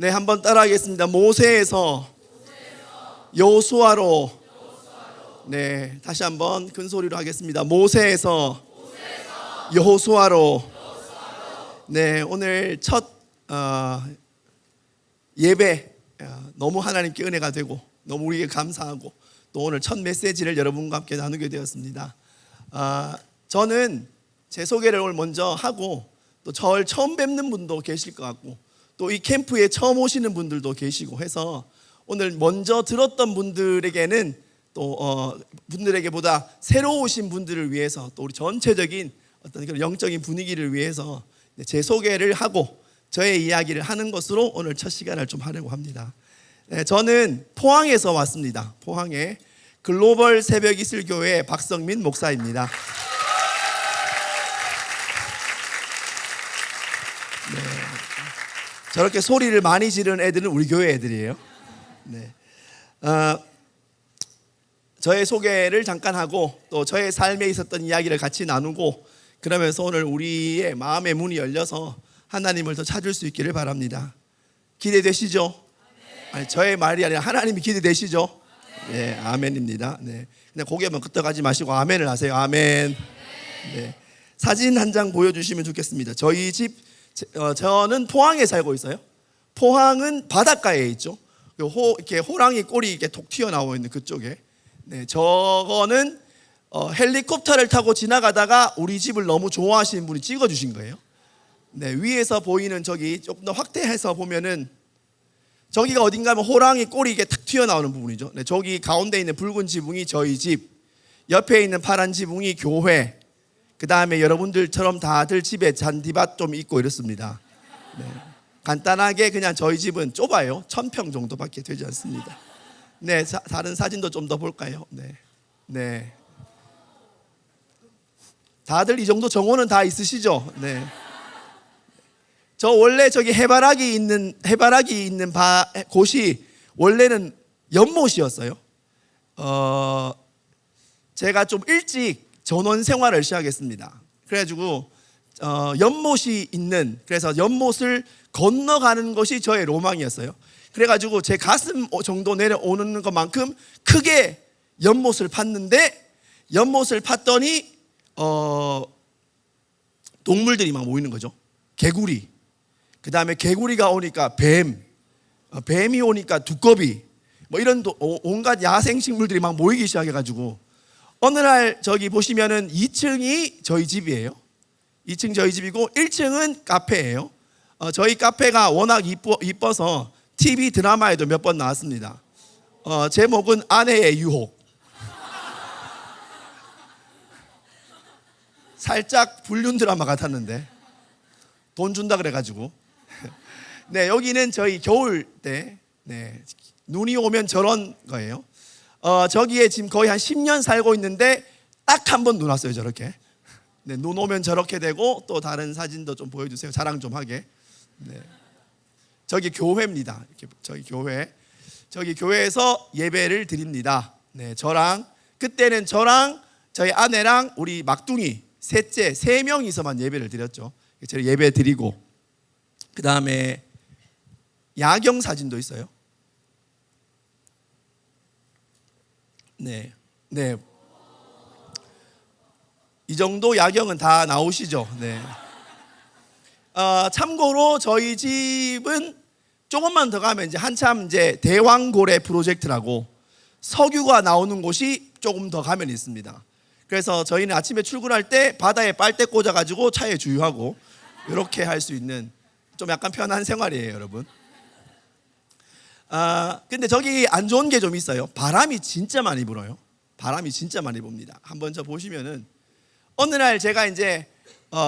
네, 한번 따라하겠습니다. 모세에서 여호수아로. 네, 다시 한번 큰 소리로 하겠습니다. 모세에서 여호수아로. 네, 오늘 첫 예배 너무 하나님께 은혜가 되고 너무 우리에게 감사하고 또 오늘 첫 메시지를 여러분과 함께 나누게 되었습니다. 저는 제 소개를 오늘 먼저 하고 또 저를 처음 뵙는 분도 계실 것 같고 또 이 캠프에 처음 오시는 분들도 계시고 해서 오늘 먼저 들었던 분들에게는 또 분들에게보다 새로 오신 분들을 위해서 또 우리 전체적인 어떤 그런 영적인 분위기를 위해서 제 소개를 하고 저의 이야기를 하는 것으로 오늘 첫 시간을 좀 하려고 합니다. 네, 저는 포항에서 왔습니다. 포항에 글로벌 새벽이슬교회 박성민 목사입니다. 네, 저렇게 소리를 많이 지르는 애들은 우리 교회 애들이에요. 네, 저의 소개를 잠깐 하고 또 저의 삶에 있었던 이야기를 같이 나누고 그러면서 오늘 우리의 마음의 문이 열려서 하나님을 더 찾을 수 있기를 바랍니다. 기대되시죠? 아니, 저의 말이 아니라 하나님이 기대되시죠? 네, 아멘입니다. 네, 그냥 고개만 끄덕하지 마시고 아멘을 하세요. 아멘. 네, 사진 한 장 보여주시면 좋겠습니다. 저희 집 저는 포항에 살고 있어요. 포항은 바닷가에 있죠. 이렇게 호랑이 꼬리 이렇게 톡 튀어나와 있는 그쪽에. 네, 저거는 헬리콥터를 타고 지나가다가 우리 집을 너무 좋아하시는 분이 찍어주신 거예요. 네, 위에서 보이는 저기 조금 더 확대해서 보면은 저기가 어딘가 하면 호랑이 꼬리 이게 탁 튀어나오는 부분이죠. 네, 저기 가운데 있는 붉은 지붕이 저희 집, 옆에 있는 파란 지붕이 교회, 그 다음에 여러분들처럼 다들 집에 잔디밭 좀 있고 이렇습니다. 네, 간단하게 그냥 저희 집은 좁아요. 1000평 정도밖에 되지 않습니다. 네, 다른 사진도 좀 더 볼까요? 네, 네, 다들 이 정도 정원은 다 있으시죠? 네. 저 원래 저기 해바라기 있는 곳이 원래는 연못이었어요. 제가 좀 일찍 전원 생활을 시작했습니다. 그래가지고 연못이 있는, 그래서 연못을 건너가는 것이 저의 로망이었어요. 그래가지고 제 가슴 정도 내려오는 것만큼 크게 연못을 팠는데 연못을 팠더니 동물들이 막 모이는 거죠. 개구리, 그 다음에 개구리가 오니까 뱀이 오니까 두꺼비, 뭐 이런 온갖 야생식물들이 막 모이기 시작해가지고 어느 날 저기 보시면은 2층이 저희 집이에요. 2층 저희 집이고 1층은 카페예요. 저희 카페가 워낙 이뻐서 TV 드라마에도 몇 번 나왔습니다. 제목은 아내의 유혹. 살짝 불륜 드라마 같았는데 돈 준다 그래가지고. 네, 여기는 저희 겨울 때, 네, 눈이 오면 저런 거예요. 저기에 지금 거의 한 10년 살고 있는데 딱 한 번 눈 왔어요, 저렇게. 네, 눈 오면 저렇게 되고. 또 다른 사진도 좀 보여주세요. 자랑 좀 하게. 네, 저기 교회입니다. 저기 교회에서 예배를 드립니다. 네, 그때는 저랑 저희 아내랑 우리 막둥이 셋째 3명이서만 예배를 드렸죠. 저희 예배 드리고 그 다음에 야경 사진도 있어요. 네, 네, 이 정도 야경은 다 나오시죠. 네. 참고로 저희 집은 조금만 더 가면 이제 한참 이제 대왕고래 프로젝트라고 석유가 나오는 곳이 조금 더 가면 있습니다. 그래서 저희는 아침에 출근할 때 바다에 빨대 꽂아가지고 차에 주유하고 이렇게 할 수 있는 좀 약간 편한 생활이에요, 여러분. 근데 저기 안 좋은 게 좀 있어요. 바람이 진짜 많이 불어요. 바람이 진짜 많이 붑니다. 한번 저 보시면은 어느 날 제가 이제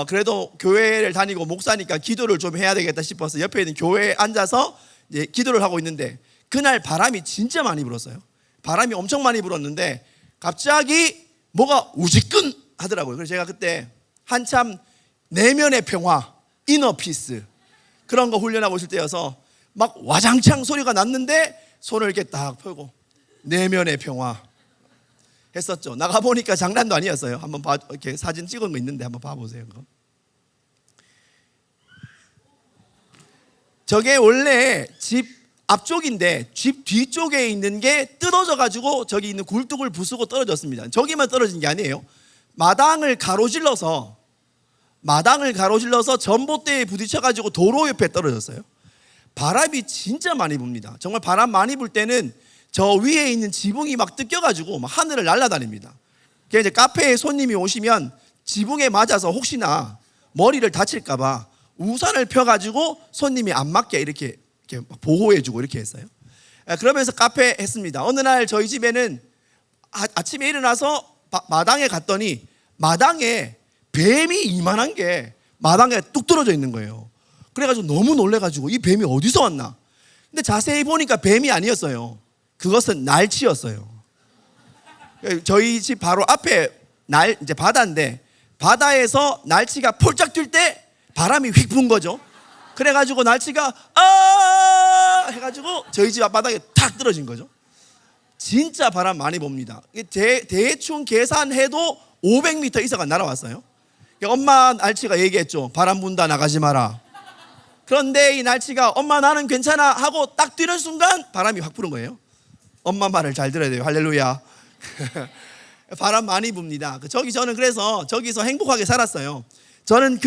그래도 교회를 다니고 목사니까 기도를 좀 해야 되겠다 싶어서 옆에 있는 교회에 앉아서 이제 기도를 하고 있는데 그날 바람이 진짜 많이 불었어요. 바람이 엄청 많이 불었는데 갑자기 뭐가 우지끈 하더라고요. 그래서 제가 그때 한참 내면의 평화, 이너피스 그런 거 훈련하고 있을 때여서 막 와장창 소리가 났는데 손을 이렇게 딱 펴고 내면의 평화 했었죠. 나가보니까 장난도 아니었어요. 한번 이렇게 사진 찍은 거 있는데 한번 봐보세요. 그거. 저게 원래 집 앞쪽인데 집 뒤쪽에 있는 게 뜯어져 가지고 저기 있는 굴뚝을 부수고 떨어졌습니다. 저기만 떨어진 게 아니에요. 마당을 가로질러서 전봇대에 부딪혀 가지고 도로 옆에 떨어졌어요. 바람이 진짜 많이 붑니다. 정말 바람 많이 불 때는 저 위에 있는 지붕이 막 뜯겨 가지고 막 하늘을 날아다닙니다. 그래서 이제 카페에 손님이 오시면 지붕에 맞아서 혹시나 머리를 다칠까 봐 우산을 펴 가지고 손님이 안 맞게 이렇게 보호해주고 이렇게 했어요. 그러면서 카페 했습니다. 어느 날 저희 집에는 아침에 일어나서 마당에 갔더니 마당에 뱀이 이만한 게 마당에 뚝 떨어져 있는 거예요. 그래가지고 너무 놀래가지고 이 뱀이 어디서 왔나? 근데 자세히 보니까 뱀이 아니었어요. 그것은 날치였어요. 저희 집 바로 앞에 이제 바다인데 바다에서 날치가 폴짝 뛸 때 바람이 휙 분 거죠. 그래가지고 날치가 아 해가지고 저희 집 앞바닥에 탁 떨어진 거죠. 진짜 바람 많이 붑니다. 대충 계산해도 500m 이상은 날아왔어요. 엄마 날치가 얘기했죠. 바람 분다 나가지 마라. 그런데 이 날치가 엄마 나는 괜찮아 하고 딱 뛰는 순간 바람이 확 부는 거예요. 엄마 말을 잘 들어야 돼요. 할렐루야. 바람 많이 붑니다. 저는 그래서 저기서 행복하게 살았어요. 저는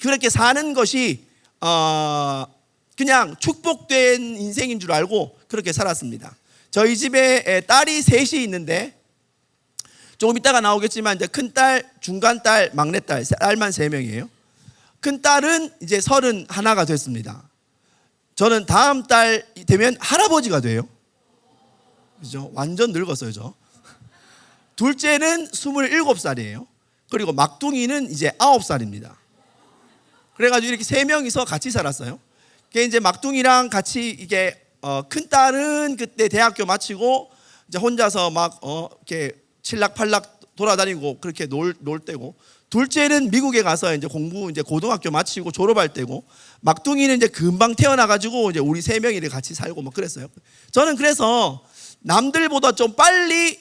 그렇게 사는 것이 그냥 축복된 인생인 줄 알고 그렇게 살았습니다. 저희 집에 딸이 셋이 있는데 조금 이따가 나오겠지만 이제 큰딸, 중간딸, 막내딸, 딸만 3명이에요. 큰딸은 이제 31가 됐습니다. 저는 다음 달 되면 할아버지가 돼요. 그죠? 완전 늙었어요, 저. 둘째는 27살이에요. 그리고 막둥이는 이제 9살입니다. 그래가지고 이렇게 3명이서 같이 살았어요. 그게 이제 막둥이랑 같이 이게 큰 딸은 그때 대학교 마치고 이제 혼자서 막 이렇게 칠락팔락 돌아다니고 그렇게 놀 때고, 둘째는 미국에 가서 이제 공부 이제 고등학교 마치고 졸업할 때고, 막둥이는 이제 금방 태어나가지고 이제 우리 3명이 같이 살고 막 그랬어요. 저는 그래서 남들보다 좀 빨리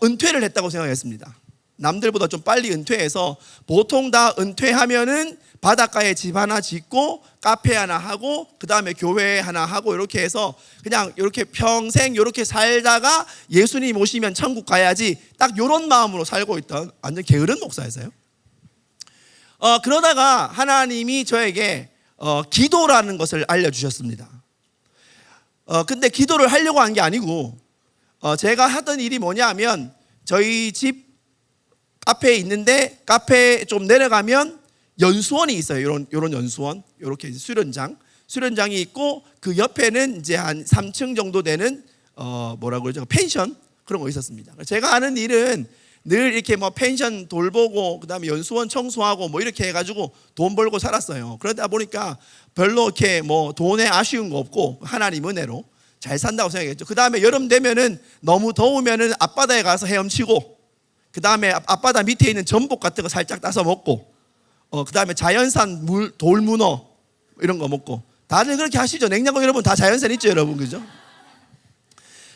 은퇴를 했다고 생각했습니다. 남들보다 좀 빨리 은퇴해서 보통 다 은퇴하면은 바닷가에 집 하나 짓고 카페 하나 하고 그 다음에 교회 하나 하고 이렇게 해서 그냥 이렇게 평생 이렇게 살다가 예수님 오시면 천국 가야지 딱 이런 마음으로 살고 있던 완전 게으른 목사였어요. 그러다가 하나님이 저에게 기도라는 것을 알려주셨습니다. 근데 기도를 하려고 한 게 아니고 제가 하던 일이 뭐냐면 저희 집 카페에 있는데 카페에 좀 내려가면 연수원이 있어요. 이런 연수원, 이렇게 수련장이 있고 그 옆에는 이제 한 3층 정도 되는 뭐라고 그러죠? 펜션 그런 거 있었습니다. 제가 하는 일은 늘 이렇게 뭐 펜션 돌보고 그다음에 연수원 청소하고 뭐 이렇게 해가지고 돈 벌고 살았어요. 그러다 보니까 별로 이렇게 뭐 돈에 아쉬운 거 없고 하나님 은혜로 잘 산다고 생각했죠. 그 다음에 여름 되면은 너무 더우면은 앞바다에 가서 헤엄치고 그 다음에 앞바다 밑에 있는 전복 같은 거 살짝 따서 먹고 그 다음에 자연산 돌문어 이런 거 먹고. 다들 그렇게 하시죠. 냉장고 여러분 다 자연산 있죠, 여러분, 그죠?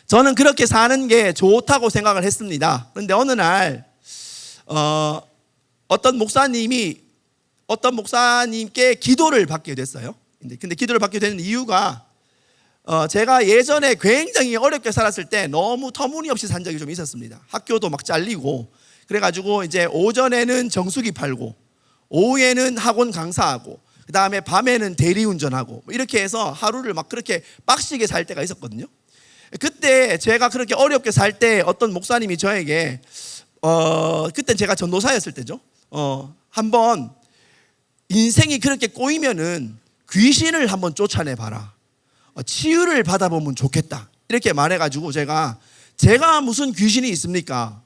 저는 그렇게 사는 게 좋다고 생각을 했습니다. 그런데 어느 날 어떤 목사님께 기도를 받게 됐어요. 근데 기도를 받게 되는 이유가 제가 예전에 굉장히 어렵게 살았을 때 너무 터무니없이 산 적이 좀 있었습니다. 학교도 막 잘리고 그래가지고 이제 오전에는 정수기 팔고 오후에는 학원 강사하고 그 다음에 밤에는 대리운전하고 이렇게 해서 하루를 막 그렇게 빡시게 살 때가 있었거든요. 그때 제가 그렇게 어렵게 살 때 어떤 목사님이 저에게 그때 제가 전도사였을 때죠. 한번 인생이 그렇게 꼬이면은 귀신을 한번 쫓아내봐라. 치유를 받아보면 좋겠다. 이렇게 말해가지고 제가 무슨 귀신이 있습니까?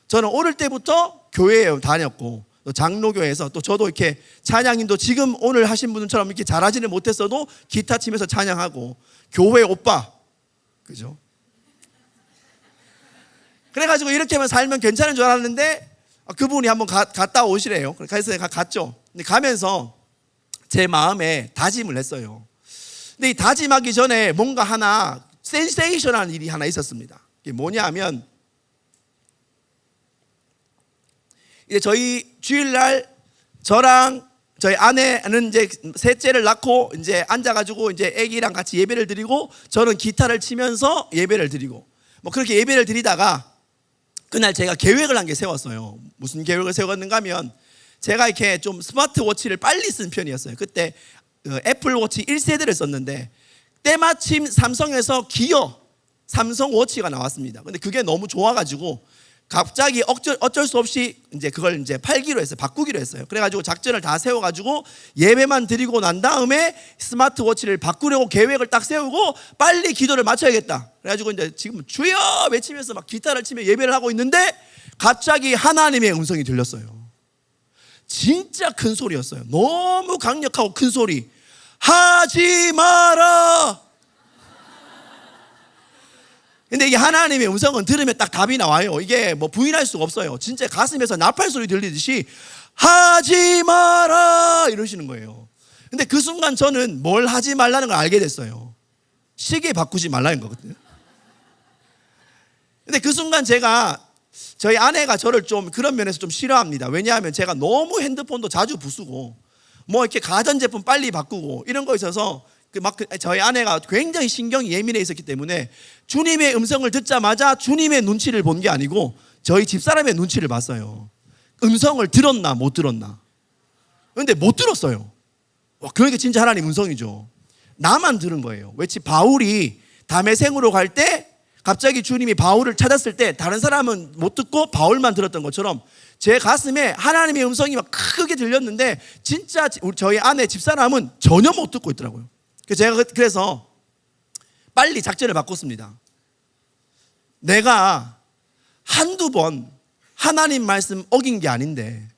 저는 어릴 때부터 교회에 다녔고 또 장로교에서 또 저도 이렇게 찬양인도 지금 오늘 하신 분들처럼 이렇게 잘하지는 못했어도 기타 치면서 찬양하고 교회 오빠, 그죠? 그래가지고 이렇게만 살면 괜찮은 줄 알았는데 그분이 한번 갔다 오시래요. 그래서 제가 갔죠. 근데 가면서 제 마음에 다짐을 했어요. 근데 이 다짐하기 전에 뭔가 하나 센세이션한 일이 하나 있었습니다. 이게 뭐냐면 이제 저희 주일날 저랑 저희 아내는 이제 셋째를 낳고 이제 앉아가지고 이제 아기랑 같이 예배를 드리고 저는 기타를 치면서 예배를 드리고 뭐 그렇게 예배를 드리다가 그날 제가 계획을 한 개 세웠어요. 무슨 계획을 세웠는가 하면 제가 이렇게 좀 스마트워치를 빨리 쓴 편이었어요. 그때 애플워치 1세대를 썼는데 때마침 삼성에서 기어 삼성워치가 나왔습니다. 근데 그게 너무 좋아가지고 갑자기 어쩔 수 없이 이제 그걸 이제 팔기로 했어요. 바꾸기로 했어요. 그래가지고 작전을 다 세워가지고 예배만 드리고 난 다음에 스마트워치를 바꾸려고 계획을 딱 세우고 빨리 기도를 마쳐야겠다. 그래가지고 이제 지금 주여 외치면서 막 기타를 치며 예배를 하고 있는데 갑자기 하나님의 음성이 들렸어요. 진짜 큰 소리였어요. 너무 강력하고 큰 소리. 하지 마라. 근데 이게 하나님의 음성은 들으면 딱 답이 나와요. 이게 뭐 부인할 수가 없어요. 진짜 가슴에서 나팔 소리 들리듯이 하지 마라 이러시는 거예요. 근데 그 순간 저는 뭘 하지 말라는 걸 알게 됐어요. 시계 바꾸지 말라는 거거든요. 근데 그 순간 저희 아내가 저를 좀 그런 면에서 좀 싫어합니다. 왜냐하면 제가 너무 핸드폰도 자주 부수고 뭐 이렇게 가전제품 빨리 바꾸고 이런 거 있어서 저희 아내가 굉장히 신경이 예민해 있었기 때문에 주님의 음성을 듣자마자 주님의 눈치를 본 게 아니고 저희 집사람의 눈치를 봤어요. 음성을 들었나 못 들었나. 그런데 못 들었어요. 그러니까 진짜 하나님 음성이죠. 나만 들은 거예요. 왜 바울이 다메섹으로 갈 때 갑자기 주님이 바울을 찾았을 때 다른 사람은 못 듣고 바울만 들었던 것처럼 제 가슴에 하나님의 음성이 막 크게 들렸는데 진짜 저희 아내 집사람은 전혀 못 듣고 있더라고요. 제가 그래서 빨리 작전을 바꿨습니다. 내가 한두 번 하나님 말씀 어긴 게 아닌데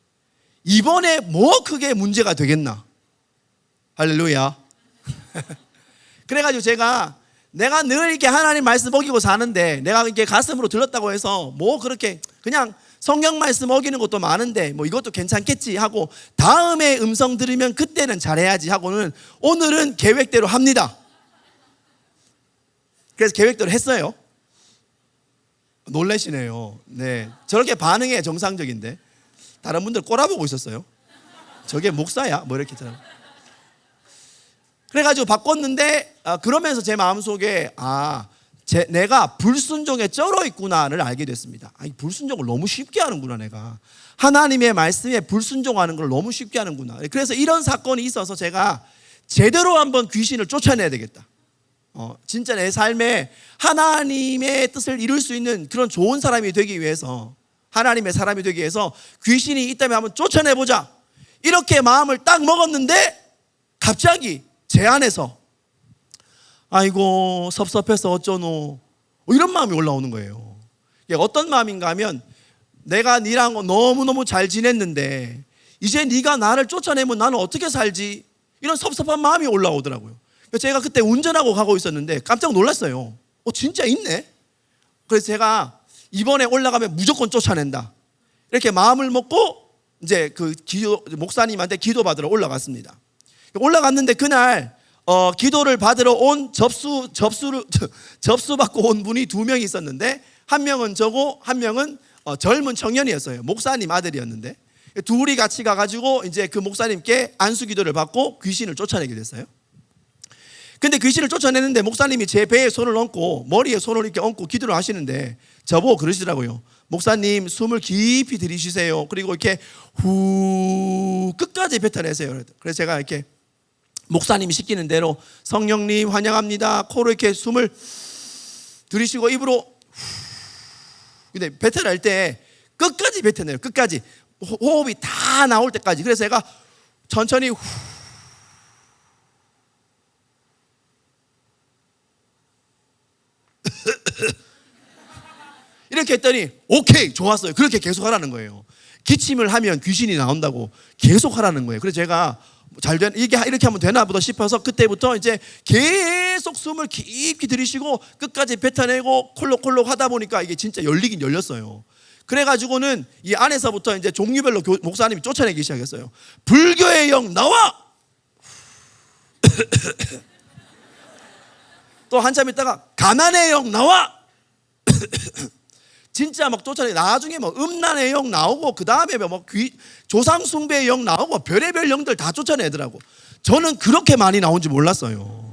이번에 뭐 크게 문제가 되겠나. 할렐루야. 그래가지고 내가 늘 이렇게 하나님 말씀 어기고 사는데 내가 이렇게 가슴으로 들었다고 해서 뭐 그렇게 그냥 성경 말씀 어기는 것도 많은데 뭐 이것도 괜찮겠지 하고 다음에 음성 들으면 그때는 잘해야지 하고는 오늘은 계획대로 합니다. 그래서 계획대로 했어요. 놀라시네요. 네, 저렇게 반응해 정상적인데 다른 분들 꼬라보고 있었어요. 저게 목사야? 뭐 이렇게 잖아요. 그래가지고 바꿨는데 그러면서 제 마음속에 내가 불순종에 쩔어 있구나를 알게 됐습니다. 불순종을 너무 쉽게 하는구나. 내가 하나님의 말씀에 불순종하는 걸 너무 쉽게 하는구나. 그래서 이런 사건이 있어서 제가 제대로 한번 귀신을 쫓아내야 되겠다. 진짜 내 삶에 하나님의 뜻을 이룰 수 있는 그런 좋은 사람이 되기 위해서, 하나님의 사람이 되기 위해서 귀신이 있다면 한번 쫓아내보자 이렇게 마음을 딱 먹었는데 갑자기 제 안에서 아이고 섭섭해서 어쩌노 이런 마음이 올라오는 거예요. 어떤 마음인가 하면 내가 니랑 너무너무 잘 지냈는데 이제 네가 나를 쫓아내면 나는 어떻게 살지, 이런 섭섭한 마음이 올라오더라고요. 제가 그때 운전하고 가고 있었는데 깜짝 놀랐어요. 진짜 있네. 그래서 제가 이번에 올라가면 무조건 쫓아낸다 이렇게 마음을 먹고 이제 목사님한테 기도받으러 올라갔습니다. 올라갔는데 그날 기도를 받으러 온 접수 받고 온 분이 2명이 있었는데 한 명은 저고 한 명은 젊은 청년이었어요. 목사님 아들이었는데 둘이 같이 가가지고 이제 그 목사님께 안수 기도를 받고 귀신을 쫓아내게 됐어요. 근데 귀신을 쫓아내는데 목사님이 제 배에 손을 얹고 머리에 손을 이렇게 얹고 기도를 하시는데 저보고 그러시더라고요. 목사님 숨을 깊이 들이쉬세요. 그리고 이렇게 후 끝까지 뱉어내세요. 그래서 제가 이렇게 목사님이 시키는 대로 성령님 환영합니다. 코로 이렇게 숨을 들이쉬고 입으로 근데 뱉어낼 때 끝까지 뱉어내요. 끝까지 호흡이 다 나올 때까지. 그래서 제가 천천히 이렇게 했더니 오케이 좋았어요. 그렇게 계속 하라는 거예요. 기침을 하면 귀신이 나온다고 계속 하라는 거예요. 그래서 제가 이게 이렇게 하면 되나 보다 싶어서 그때부터 이제 계속 숨을 깊이 들이쉬고 끝까지 뱉어내고 콜록콜록 하다 보니까 이게 진짜 열리긴 열렸어요. 그래가지고는 이 안에서부터 이제 종류별로 목사님이 쫓아내기 시작했어요. 불교의 영 나와! 또 한참 있다가 가난의 영 나와! 진짜 막 쫓아내. 나중에 뭐 음란의 영 나오고 그 다음에 뭐 조상 숭배의 영 나오고 별의별 영들 다 쫓아내더라고. 저는 그렇게 많이 나온지 몰랐어요.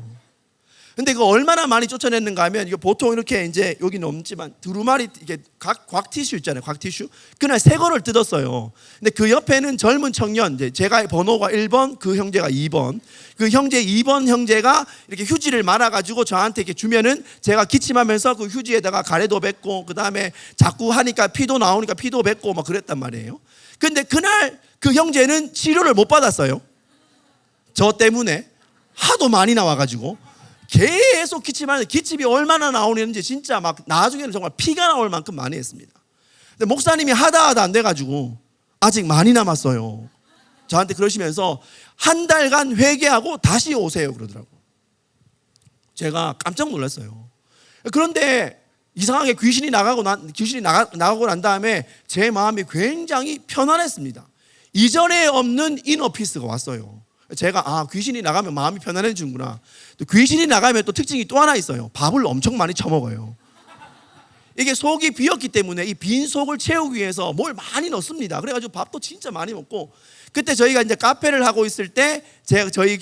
근데 그 얼마나 많이 쫓아냈는가 하면 이거 보통 이렇게 이제 여기는 없지만 두루마리 이게 곽 티슈 있잖아요. 곽 티슈. 그날 새 거를 뜯었어요. 근데 그 옆에는 젊은 청년, 이제 제가 번호가 1번, 그 형제가 2번. 그 형제 2번 형제가 이렇게 휴지를 말아 가지고 저한테 이렇게 주면은 제가 기침하면서 그 휴지에다가 가래도 뱉고 그다음에 자꾸 하니까 피도 나오니까 피도 뱉고 막 그랬단 말이에요. 근데 그날 그 형제는 치료를 못 받았어요. 저 때문에 하도 많이 나와 가지고 계속 기침하는데 기침이 얼마나 나오는지 진짜 막 나중에는 정말 피가 나올 만큼 많이 했습니다. 근데 목사님이 하다 안 돼가지고 아직 많이 남았어요. 저한테 그러시면서 한 달간 회개하고 다시 오세요 그러더라고요. 제가 깜짝 놀랐어요. 그런데 이상하게 귀신이 나가고 난 다음에 제 마음이 굉장히 편안했습니다. 이전에 없는 이너피스가 왔어요. 제가 귀신이 나가면 마음이 편안해지는구나. 또 귀신이 나가면 또 특징이 또 하나 있어요. 밥을 엄청 많이 처먹어요. 이게 속이 비었기 때문에 이 빈 속을 채우기 위해서 뭘 많이 넣습니다. 그래가지고 밥도 진짜 많이 먹고, 그때 저희가 이제 카페를 하고 있을 때 저희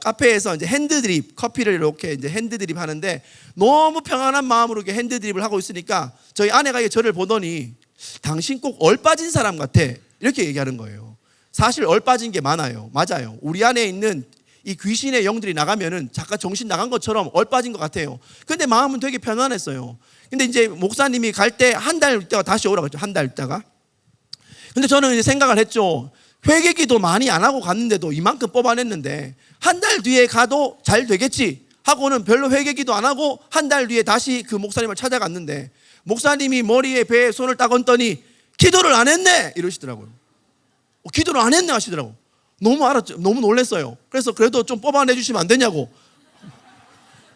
카페에서 이제 핸드드립 커피를 이렇게 이제 핸드드립 하는데 너무 평안한 마음으로 이렇게 핸드드립을 하고 있으니까 저희 아내가 저를 보더니 당신 꼭 얼빠진 사람 같아 이렇게 얘기하는 거예요. 사실 얼빠진 게 많아요. 맞아요. 우리 안에 있는 이 귀신의 영들이 나가면은 잠깐 정신 나간 것처럼 얼빠진 것 같아요. 근데 마음은 되게 편안했어요. 근데 이제 목사님이 갈 때 한 달 있다가 다시 오라고 했죠. 한 달 있다가. 근데 저는 이제 생각을 했죠. 회개기도 많이 안 하고 갔는데도 이만큼 뽑아냈는데 한 달 뒤에 가도 잘 되겠지 하고는 별로 회개기도 안 하고 한 달 뒤에 다시 그 목사님을 찾아갔는데 목사님이 머리에 배에 손을 딱 얹더니 기도를 안 했네 이러시더라고요. 기도를 안 했네 하시더라고. 너무 놀랐어요. 그래서 그래도 좀 뽑아내 주시면 안 되냐고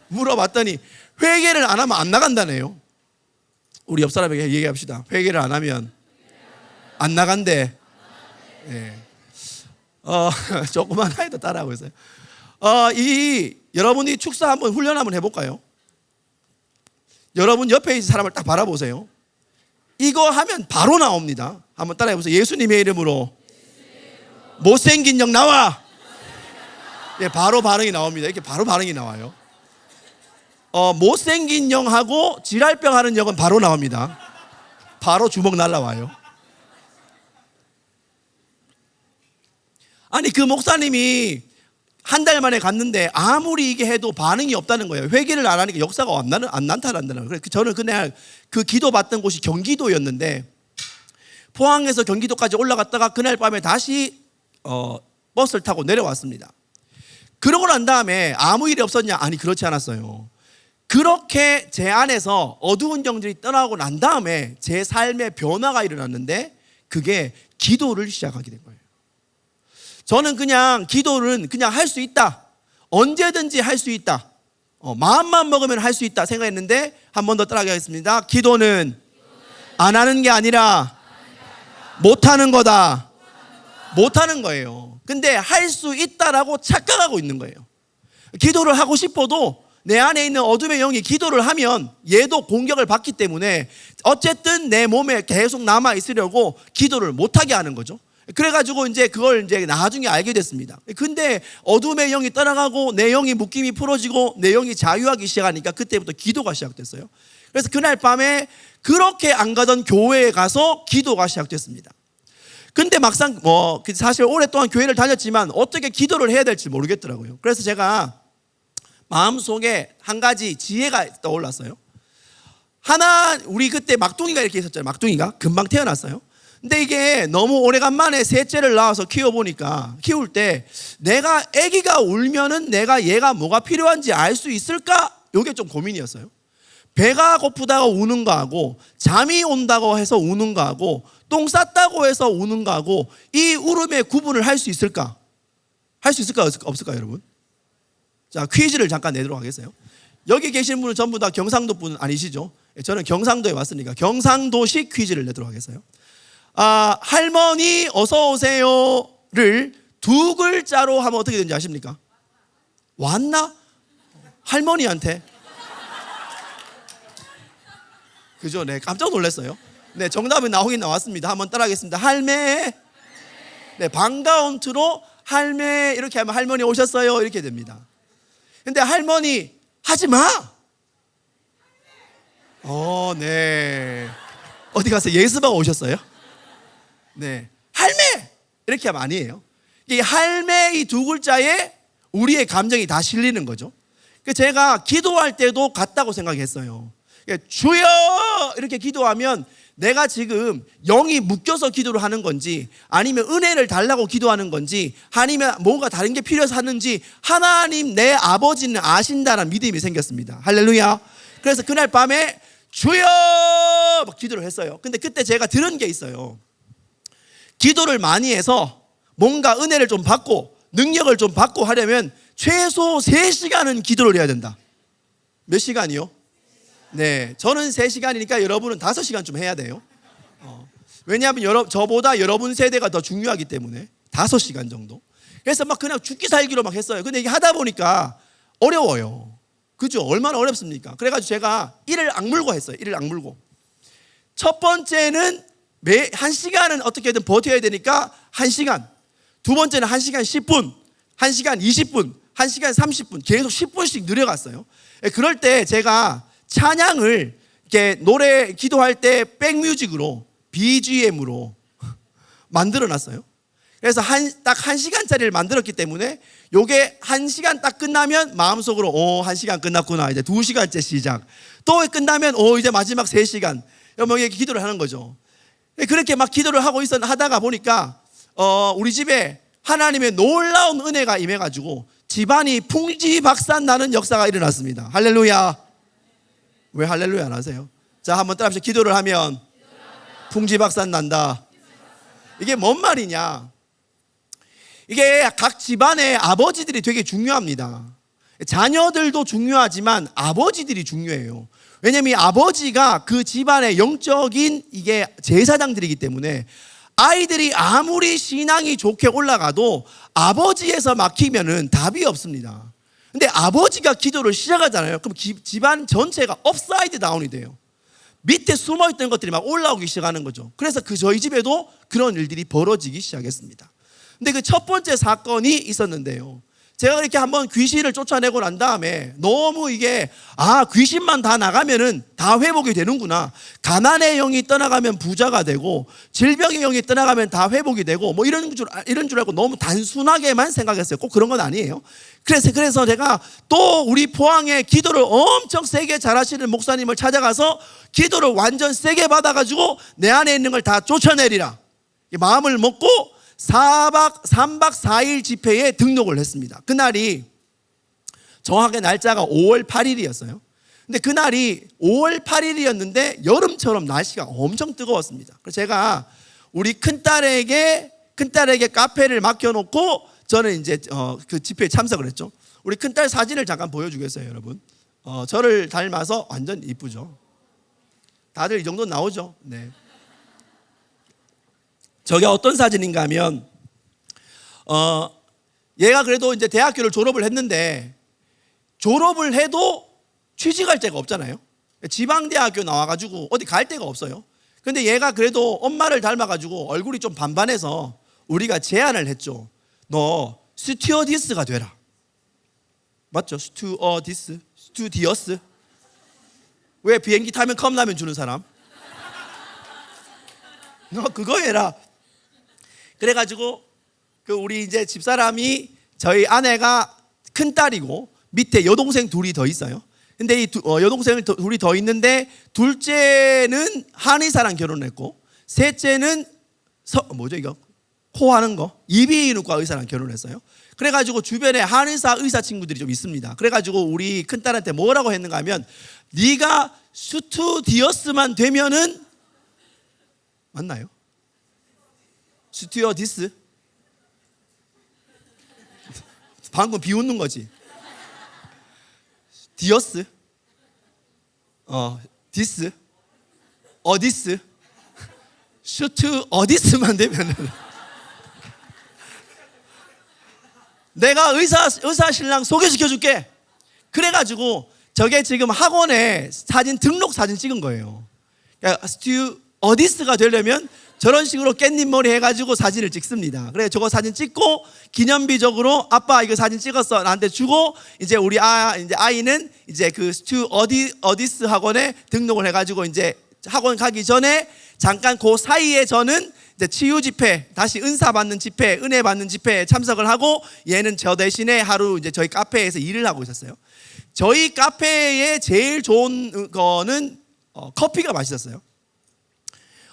물어봤더니 회개를 안 하면 안 나간다네요. 우리 옆 사람에게 얘기합시다. 회개를 안 하면 안 나간대. 네. 조그만 아이도 따라하고 있어요. 여러분이 축사 한번 훈련 한번 해볼까요? 여러분 옆에 있는 사람을 딱 바라보세요. 이거 하면 바로 나옵니다. 한번 따라해보세요. 예수님의 이름으로 못생긴 영 나와. 예, 바로 반응이 나옵니다. 이렇게 바로 반응이 나와요. 못생긴 영하고 지랄병 하는 영은 바로 나옵니다. 바로 주먹 날라와요. 아니 그 목사님이 한 달 만에 갔는데 아무리 이게 해도 반응이 없다는 거예요. 회개를 안 하니까 역사가 안 나타난다는 거예요. 저는 그날 그 기도 받던 곳이 경기도였는데 포항에서 경기도까지 올라갔다가 그날 밤에 다시 버스를 타고 내려왔습니다. 그러고 난 다음에 아무 일이 없었냐? 아니 그렇지 않았어요. 그렇게 제 안에서 어두운 영들이 떠나고 난 다음에 제 삶의 변화가 일어났는데 그게 기도를 시작하게 된 거예요. 저는 그냥 기도는 그냥 할 수 있다. 언제든지 할 수 있다. 마음만 먹으면 할 수 있다 생각했는데 한 번 더 따라가겠습니다. 기도는 안 하는 게 아니라 못하는 거다. 못하는 거예요. 근데 할 수 있다라고 착각하고 있는 거예요. 기도를 하고 싶어도 내 안에 있는 어둠의 영이 기도를 하면 얘도 공격을 받기 때문에 어쨌든 내 몸에 계속 남아 있으려고 기도를 못하게 하는 거죠. 그래가지고 이제 그걸 이제 나중에 알게 됐습니다. 근데 어둠의 영이 떠나가고 내 영이 묶임이 풀어지고 내 영이 자유하기 시작하니까 그때부터 기도가 시작됐어요. 그래서 그날 밤에 그렇게 안 가던 교회에 가서 기도가 시작됐습니다. 근데 막상 사실 오랫동안 교회를 다녔지만 어떻게 기도를 해야 될지 모르겠더라고요. 그래서 제가 마음속에 한 가지 지혜가 떠올랐어요. 우리 그때 막둥이가 이렇게 있었잖아요. 막둥이가 금방 태어났어요. 근데 이게 너무 오래간만에 셋째를 낳아서 키울 때 내가 아기가 울면은 얘가 뭐가 필요한지 알 수 있을까? 이게 좀 고민이었어요. 배가 고프다고 우는 거하고 잠이 온다고 해서 우는 거하고 똥 쌌다고 해서 우는 거하고 이 울음의 구분을 할 수 있을까? 할 수 있을까 없을까 여러분? 자, 퀴즈를 잠깐 내도록 하겠어요. 여기 계신 분은 전부 다 경상도 분 아니시죠? 저는 경상도에 왔으니까 경상도식 퀴즈를 내도록 하겠어요. 할머니 어서 오세요를 두 글자로 하면 어떻게 되는지 아십니까? 왔나? 할머니한테 그죠? 네, 깜짝 놀랐어요. 네, 정답이 나오긴 나왔습니다. 한번 따라하겠습니다. 할매. 네, 반가운 투로 할매 이렇게 하면 할머니 오셨어요 이렇게 됩니다. 근데 할머니 하지 마. 네. 어디 가서 예수방 오셨어요? 네, 할매 이렇게 하면 아니에요. 이 할매 이 두 글자에 우리의 감정이 다 실리는 거죠. 제가 기도할 때도 같다고 생각했어요. 주여 이렇게 기도하면 내가 지금 영이 묶여서 기도를 하는 건지 아니면 은혜를 달라고 기도하는 건지 아니면 뭔가 다른 게 필요해서 하는지 하나님 내 아버지는 아신다는 믿음이 생겼습니다. 할렐루야. 그래서 그날 밤에 주여 막 기도를 했어요. 근데 그때 제가 들은 게 있어요. 기도를 많이 해서 뭔가 은혜를 좀 받고 능력을 좀 받고 하려면 최소 3시간은 기도를 해야 된다. 몇 시간이요? 네, 저는 3시간이니까 여러분은 5시간 좀 해야 돼요. 왜냐하면 저보다 여러분 세대가 더 중요하기 때문에 5시간 정도. 그래서 막 그냥 죽기 살기로 막 했어요. 근데 이게 하다 보니까 어려워요. 그죠? 얼마나 어렵습니까? 그래가지고 제가 이를 악물고 했어요. 이를 악물고. 첫 번째는 매 1시간은 어떻게든 버텨야 되니까 1시간. 두 번째는 1시간 10분, 1시간 20분, 1시간 30분 계속 10분씩 늘려갔어요. 그럴 때 제가 찬양을 이렇게 노래 기도할 때 백뮤직으로 BGM으로 만들어 놨어요. 그래서 딱 1시간짜리를 만들었기 때문에 요게 1시간 딱 끝나면 마음속으로 1시간 끝났구나. 이제 2시간째 시작. 또 끝나면 이제 마지막 3시간. 이렇게 기도를 하는 거죠. 그렇게 막 기도를 하다가 보니까 우리 집에 하나님의 놀라운 은혜가 임해가지고 집안이 풍지박산 나는 역사가 일어났습니다. 할렐루야. 왜 할렐루야 안 하세요? 자, 한번 따라합시다. 기도를 하면 풍지박산 난다. 이게 뭔 말이냐? 이게 각 집안의 아버지들이 되게 중요합니다. 자녀들도 중요하지만 아버지들이 중요해요. 왜냐하면 이 아버지가 그 집안의 영적인 이게 제사장들이기 때문에 아이들이 아무리 신앙이 좋게 올라가도 아버지에서 막히면은 답이 없습니다. 근데 아버지가 기도를 시작하잖아요. 그럼 집안 전체가 업사이드 다운이 돼요. 밑에 숨어있던 것들이 막 올라오기 시작하는 거죠. 그래서 저희 집에도 그런 일들이 벌어지기 시작했습니다. 근데 그 첫 번째 사건이 있었는데요. 제가 이렇게 한번 귀신을 쫓아내고 난 다음에 너무 이게 귀신만 다 나가면은 다 회복이 되는구나. 가난의 영이 떠나가면 부자가 되고 질병의 영이 떠나가면 다 회복이 되고 뭐 이런 줄 알고 너무 단순하게만 생각했어요. 꼭 그런 건 아니에요. 그래서 제가 또 우리 포항에 기도를 엄청 세게 잘하시는 목사님을 찾아가서 기도를 완전 세게 받아가지고 내 안에 있는 걸 다 쫓아내리라 마음을 먹고 3박 4일 집회에 등록을 했습니다. 그날이 정확하게 날짜가 5월 8일이었어요. 근데 그날이 5월 8일이었는데 여름처럼 날씨가 엄청 뜨거웠습니다. 그래서 제가 우리 큰딸에게 카페를 맡겨놓고 저는 이제 그 집회에 참석을 했죠. 우리 큰딸 사진을 잠깐 보여주겠어요, 여러분. 저를 닮아서 완전 이쁘죠. 다들 이 정도 나오죠. 네. 저게 어떤 사진인가 하면 얘가 그래도 이제 대학교를 졸업을 했는데 졸업을 해도 취직할 데가 없잖아요. 지방대학교 나와가지고 어디 갈 데가 없어요. 근데 얘가 그래도 엄마를 닮아가지고 얼굴이 좀 반반해서 우리가 제안을 했죠. 너 스튜어디스가 되라. 맞죠? 스튜디어스. 왜 비행기 타면 컵라면 주는 사람? 너 그거 해라. 그래가지고 우리 이제 집사람이 저희 아내가 큰 딸이고 밑에 여동생 둘이 더 있어요. 근데 이 여동생 둘이 더 있는데 둘째는 한의사랑 결혼했고 셋째는 뭐죠 이거 코하는 거 이비인후과 의사랑 결혼했어요. 그래가지고 주변에 한의사 의사 친구들이 좀 있습니다. 그래가지고 우리 큰 딸한테 뭐라고 했는가 하면 네가 스튜디어스만 되면은 맞나요? 스튜어디스? 방금 비웃는 거지. 디어스? 디스? 어디스? 스튜어디스만 되면은 내가 의사 신랑 소개시켜 줄게. 그래가지고 저게 지금 학원에 등록 사진 찍은 거예요. 그러니까 스튜어디스가 되려면 저런 식으로 깻잎 머리 해가지고 사진을 찍습니다. 그래 저거 사진 찍고 기념비적으로 아빠 이거 사진 찍었어 나한테 주고 이제 우리 이제 아이는 이제 그 스튜어디스 학원에 등록을 해가지고 이제 학원 가기 전에 잠깐 그 사이에 저는 이제 치유 집회, 다시 은사 받는 집회, 은혜 받는 집회에 참석을 하고 얘는 저 대신에 하루 이제 저희 카페에서 일을 하고 있었어요. 저희 카페에 제일 좋은 거는 커피가 맛있었어요.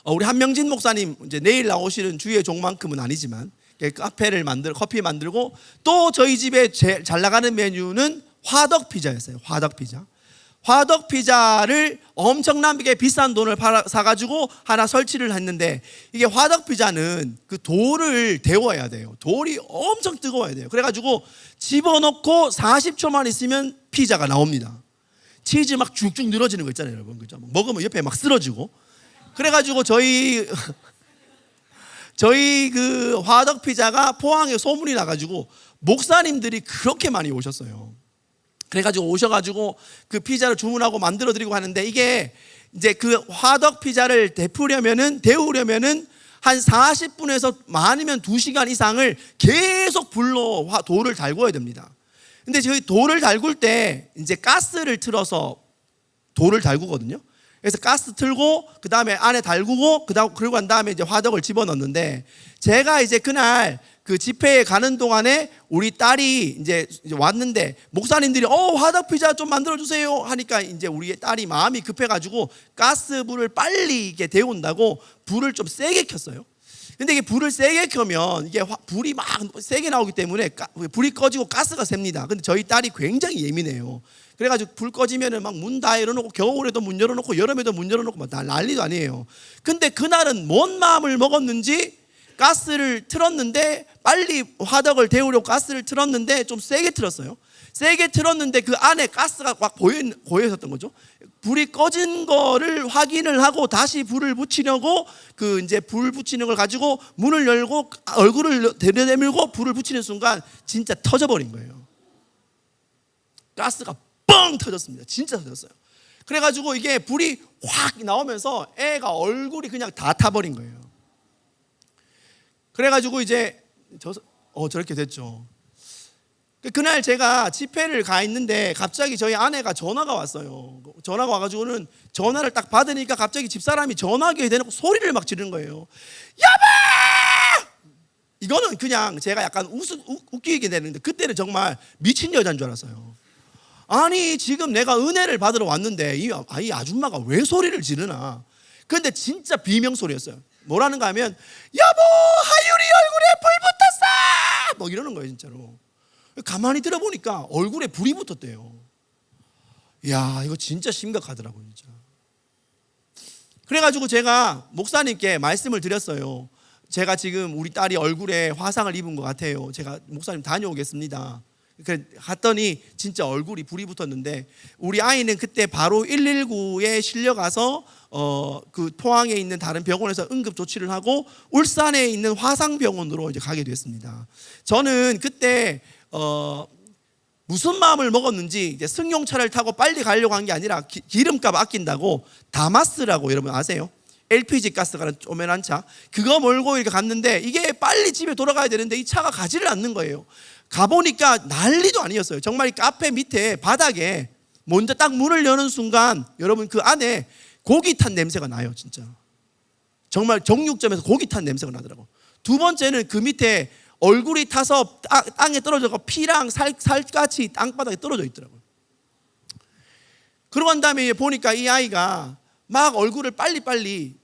우리 한명진 목사님 이제 내일 나오시는 주의 종만큼은 아니지만 카페를 커피 만들고 또 저희 집에 제일 잘 나가는 메뉴는 화덕 피자였어요. 화덕 피자. 화덕 피자를 엄청나게 비싼 돈을 사가지고 하나 설치를 했는데 이게 화덕 피자는 그 돌을 데워야 돼요. 돌이 엄청 뜨거워야 돼요. 그래가지고 집어넣고 40초만 있으면 피자가 나옵니다. 치즈 막 쭉쭉 늘어지는 거 있잖아요, 여러분. 그죠? 먹으면 옆에 막 쓰러지고. 그래가지고 저희 그 화덕 피자가 포항에 소문이 나가지고 목사님들이 그렇게 많이 오셨어요. 그래가지고 오셔가지고 그 피자를 주문하고 만들어드리고 하는데 이게 이제 그 화덕 피자를 데우려면은 한 40분에서 많으면 2시간 이상을 계속 불로 돌을 달궈야 됩니다. 근데 저희 돌을 달굴 때 이제 가스를 틀어서 돌을 달구거든요. 그래서 가스 틀고 그 다음에 안에 달구고 그리고 난 다음에 이제 화덕을 집어넣는데 제가 이제 그날 그 집회에 가는 동안에 우리 딸이 이제 왔는데 목사님들이 화덕 피자 좀 만들어 주세요 하니까 이제 우리 딸이 마음이 급해가지고 가스불을 빨리 이게 데운다고 불을 좀 세게 켰어요. 근데 이게 불을 세게 켜면 이게 불이 막 세게 나오기 때문에 불이 꺼지고 가스가 셉니다. 근데 저희 딸이 굉장히 예민해요. 그래가지고 불 꺼지면은 막 문 다 열어놓고 겨울에도 문 열어놓고 여름에도 문 열어놓고 막 난리도 아니에요. 근데 그날은 뭔 마음을 먹었는지 가스를 틀었는데 빨리 화덕을 데우려고 가스를 틀었는데 좀 세게 틀었어요. 세게 틀었는데 그 안에 가스가 막 고여 있었던 거죠. 불이 꺼진 거를 확인을 하고 다시 불을 붙이려고 그 이제 불 붙이는 걸 가지고 문을 열고 얼굴을 내밀고 불을 붙이는 순간 진짜 터져버린 거예요. 가스가 뻥 터졌습니다. 진짜 터졌어요. 그래가지고 이게 불이 확 나오면서 애가 얼굴이 그냥 다 타버린 거예요. 그래가지고 이제 저렇게 됐죠. 그날 제가 집회를 가 있는데 갑자기 저희 아내가 전화가 왔어요. 전화가 와가지고는 전화를 딱 받으니까 갑자기 집사람이 전화기에 대놓고 소리를 막 지르는 거예요. 여보! 이거는 그냥 제가 약간 웃기게 되는데 그때는 정말 미친 여자인 줄 알았어요. 아니 지금 내가 은혜를 받으러 왔는데 이 아줌마가 왜 소리를 지르나. 근데 진짜 비명 소리였어요. 뭐라는가 하면 여보 하율이 얼굴에 불 붙었어 뭐 이러는 거예요 진짜로. 가만히 들어보니까 얼굴에 불이 붙었대요. 이야 이거 진짜 심각하더라고요 진짜. 그래가지고 제가 목사님께 말씀을 드렸어요. 제가 지금 우리 딸이 얼굴에 화상을 입은 것 같아요. 제가 목사님 다녀오겠습니다. 갔더니 진짜 얼굴이 불이 붙었는데 우리 아이는 그때 바로 119에 실려가서 그 포항에 있는 다른 병원에서 응급 조치를 하고 울산에 있는 화상병원으로 이제 가게 됐습니다. 저는 그때 무슨 마음을 먹었는지 이제 승용차를 타고 빨리 가려고 한 게 아니라 기름값 아낀다고 다마스라고 여러분 아세요? LPG 가스 가는 쪼매난 차 그거 몰고 이렇게 갔는데 이게 빨리 집에 돌아가야 되는데 이 차가 가지를 않는 거예요. 가보니까 난리도 아니었어요. 정말 이 카페 밑에 바닥에 먼저 딱 문을 여는 순간 여러분 그 안에 고기 탄 냄새가 나요 진짜. 정말 정육점에서 고기 탄 냄새가 나더라고. 두 번째는 그 밑에 얼굴이 타서 땅에 떨어져서 피랑 살같이 땅바닥에 떨어져 있더라고요. 그러고 난 다음에 보니까 이 아이가 막 얼굴을 빨리빨리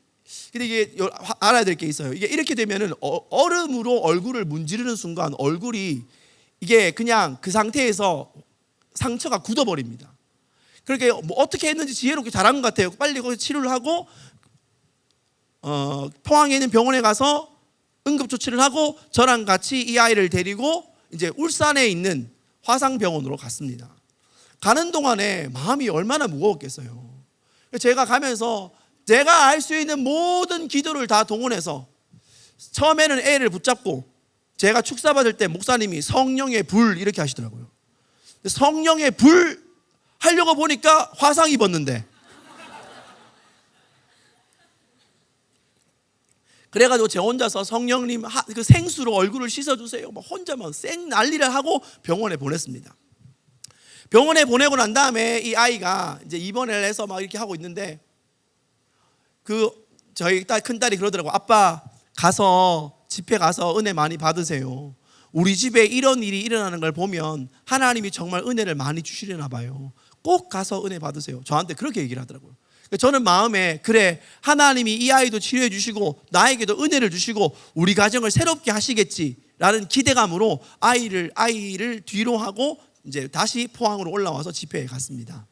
근데 이게 알아야 될 게 있어요. 이게 이렇게 되면은 얼음으로 얼굴을 문지르는 순간 얼굴이 이게 그냥 그 상태에서 상처가 굳어버립니다. 그렇게 뭐 어떻게 했는지 지혜롭게 잘한 것 같아요. 빨리 거기 치료를 하고 포항에 있는 병원에 가서 응급조치를 하고 저랑 같이 이 아이를 데리고 이제 울산에 있는 화상병원으로 갔습니다. 가는 동안에 마음이 얼마나 무거웠겠어요. 제가 가면서 제가 알 수 있는 모든 기도를 다 동원해서 처음에는 애를 붙잡고 제가 축사받을 때 목사님이 성령의 불 이렇게 하시더라고요. 성령의 불 하려고 보니까 화상 입었는데 그래가지고 제 혼자서 성령님 그 생수로 얼굴을 씻어주세요. 막 혼자만 쌩 난리를 하고 병원에 보냈습니다. 병원에 보내고 난 다음에 이 아이가 이제 입원을 해서 막 이렇게 하고 있는데 저희 큰 딸이 그러더라고. 아빠 가서 집회 가서 은혜 많이 받으세요. 우리 집에 이런 일이 일어나는 걸 보면 하나님이 정말 은혜를 많이 주시려나 봐요. 꼭 가서 은혜 받으세요. 저한테 그렇게 얘기를 하더라고요. 저는 마음에 그래 하나님이 이 아이도 치료해 주시고 나에게도 은혜를 주시고 우리 가정을 새롭게 하시겠지라는 기대감으로 아이를 뒤로 하고 이제 다시 포항으로 올라와서 집회에 갔습니다.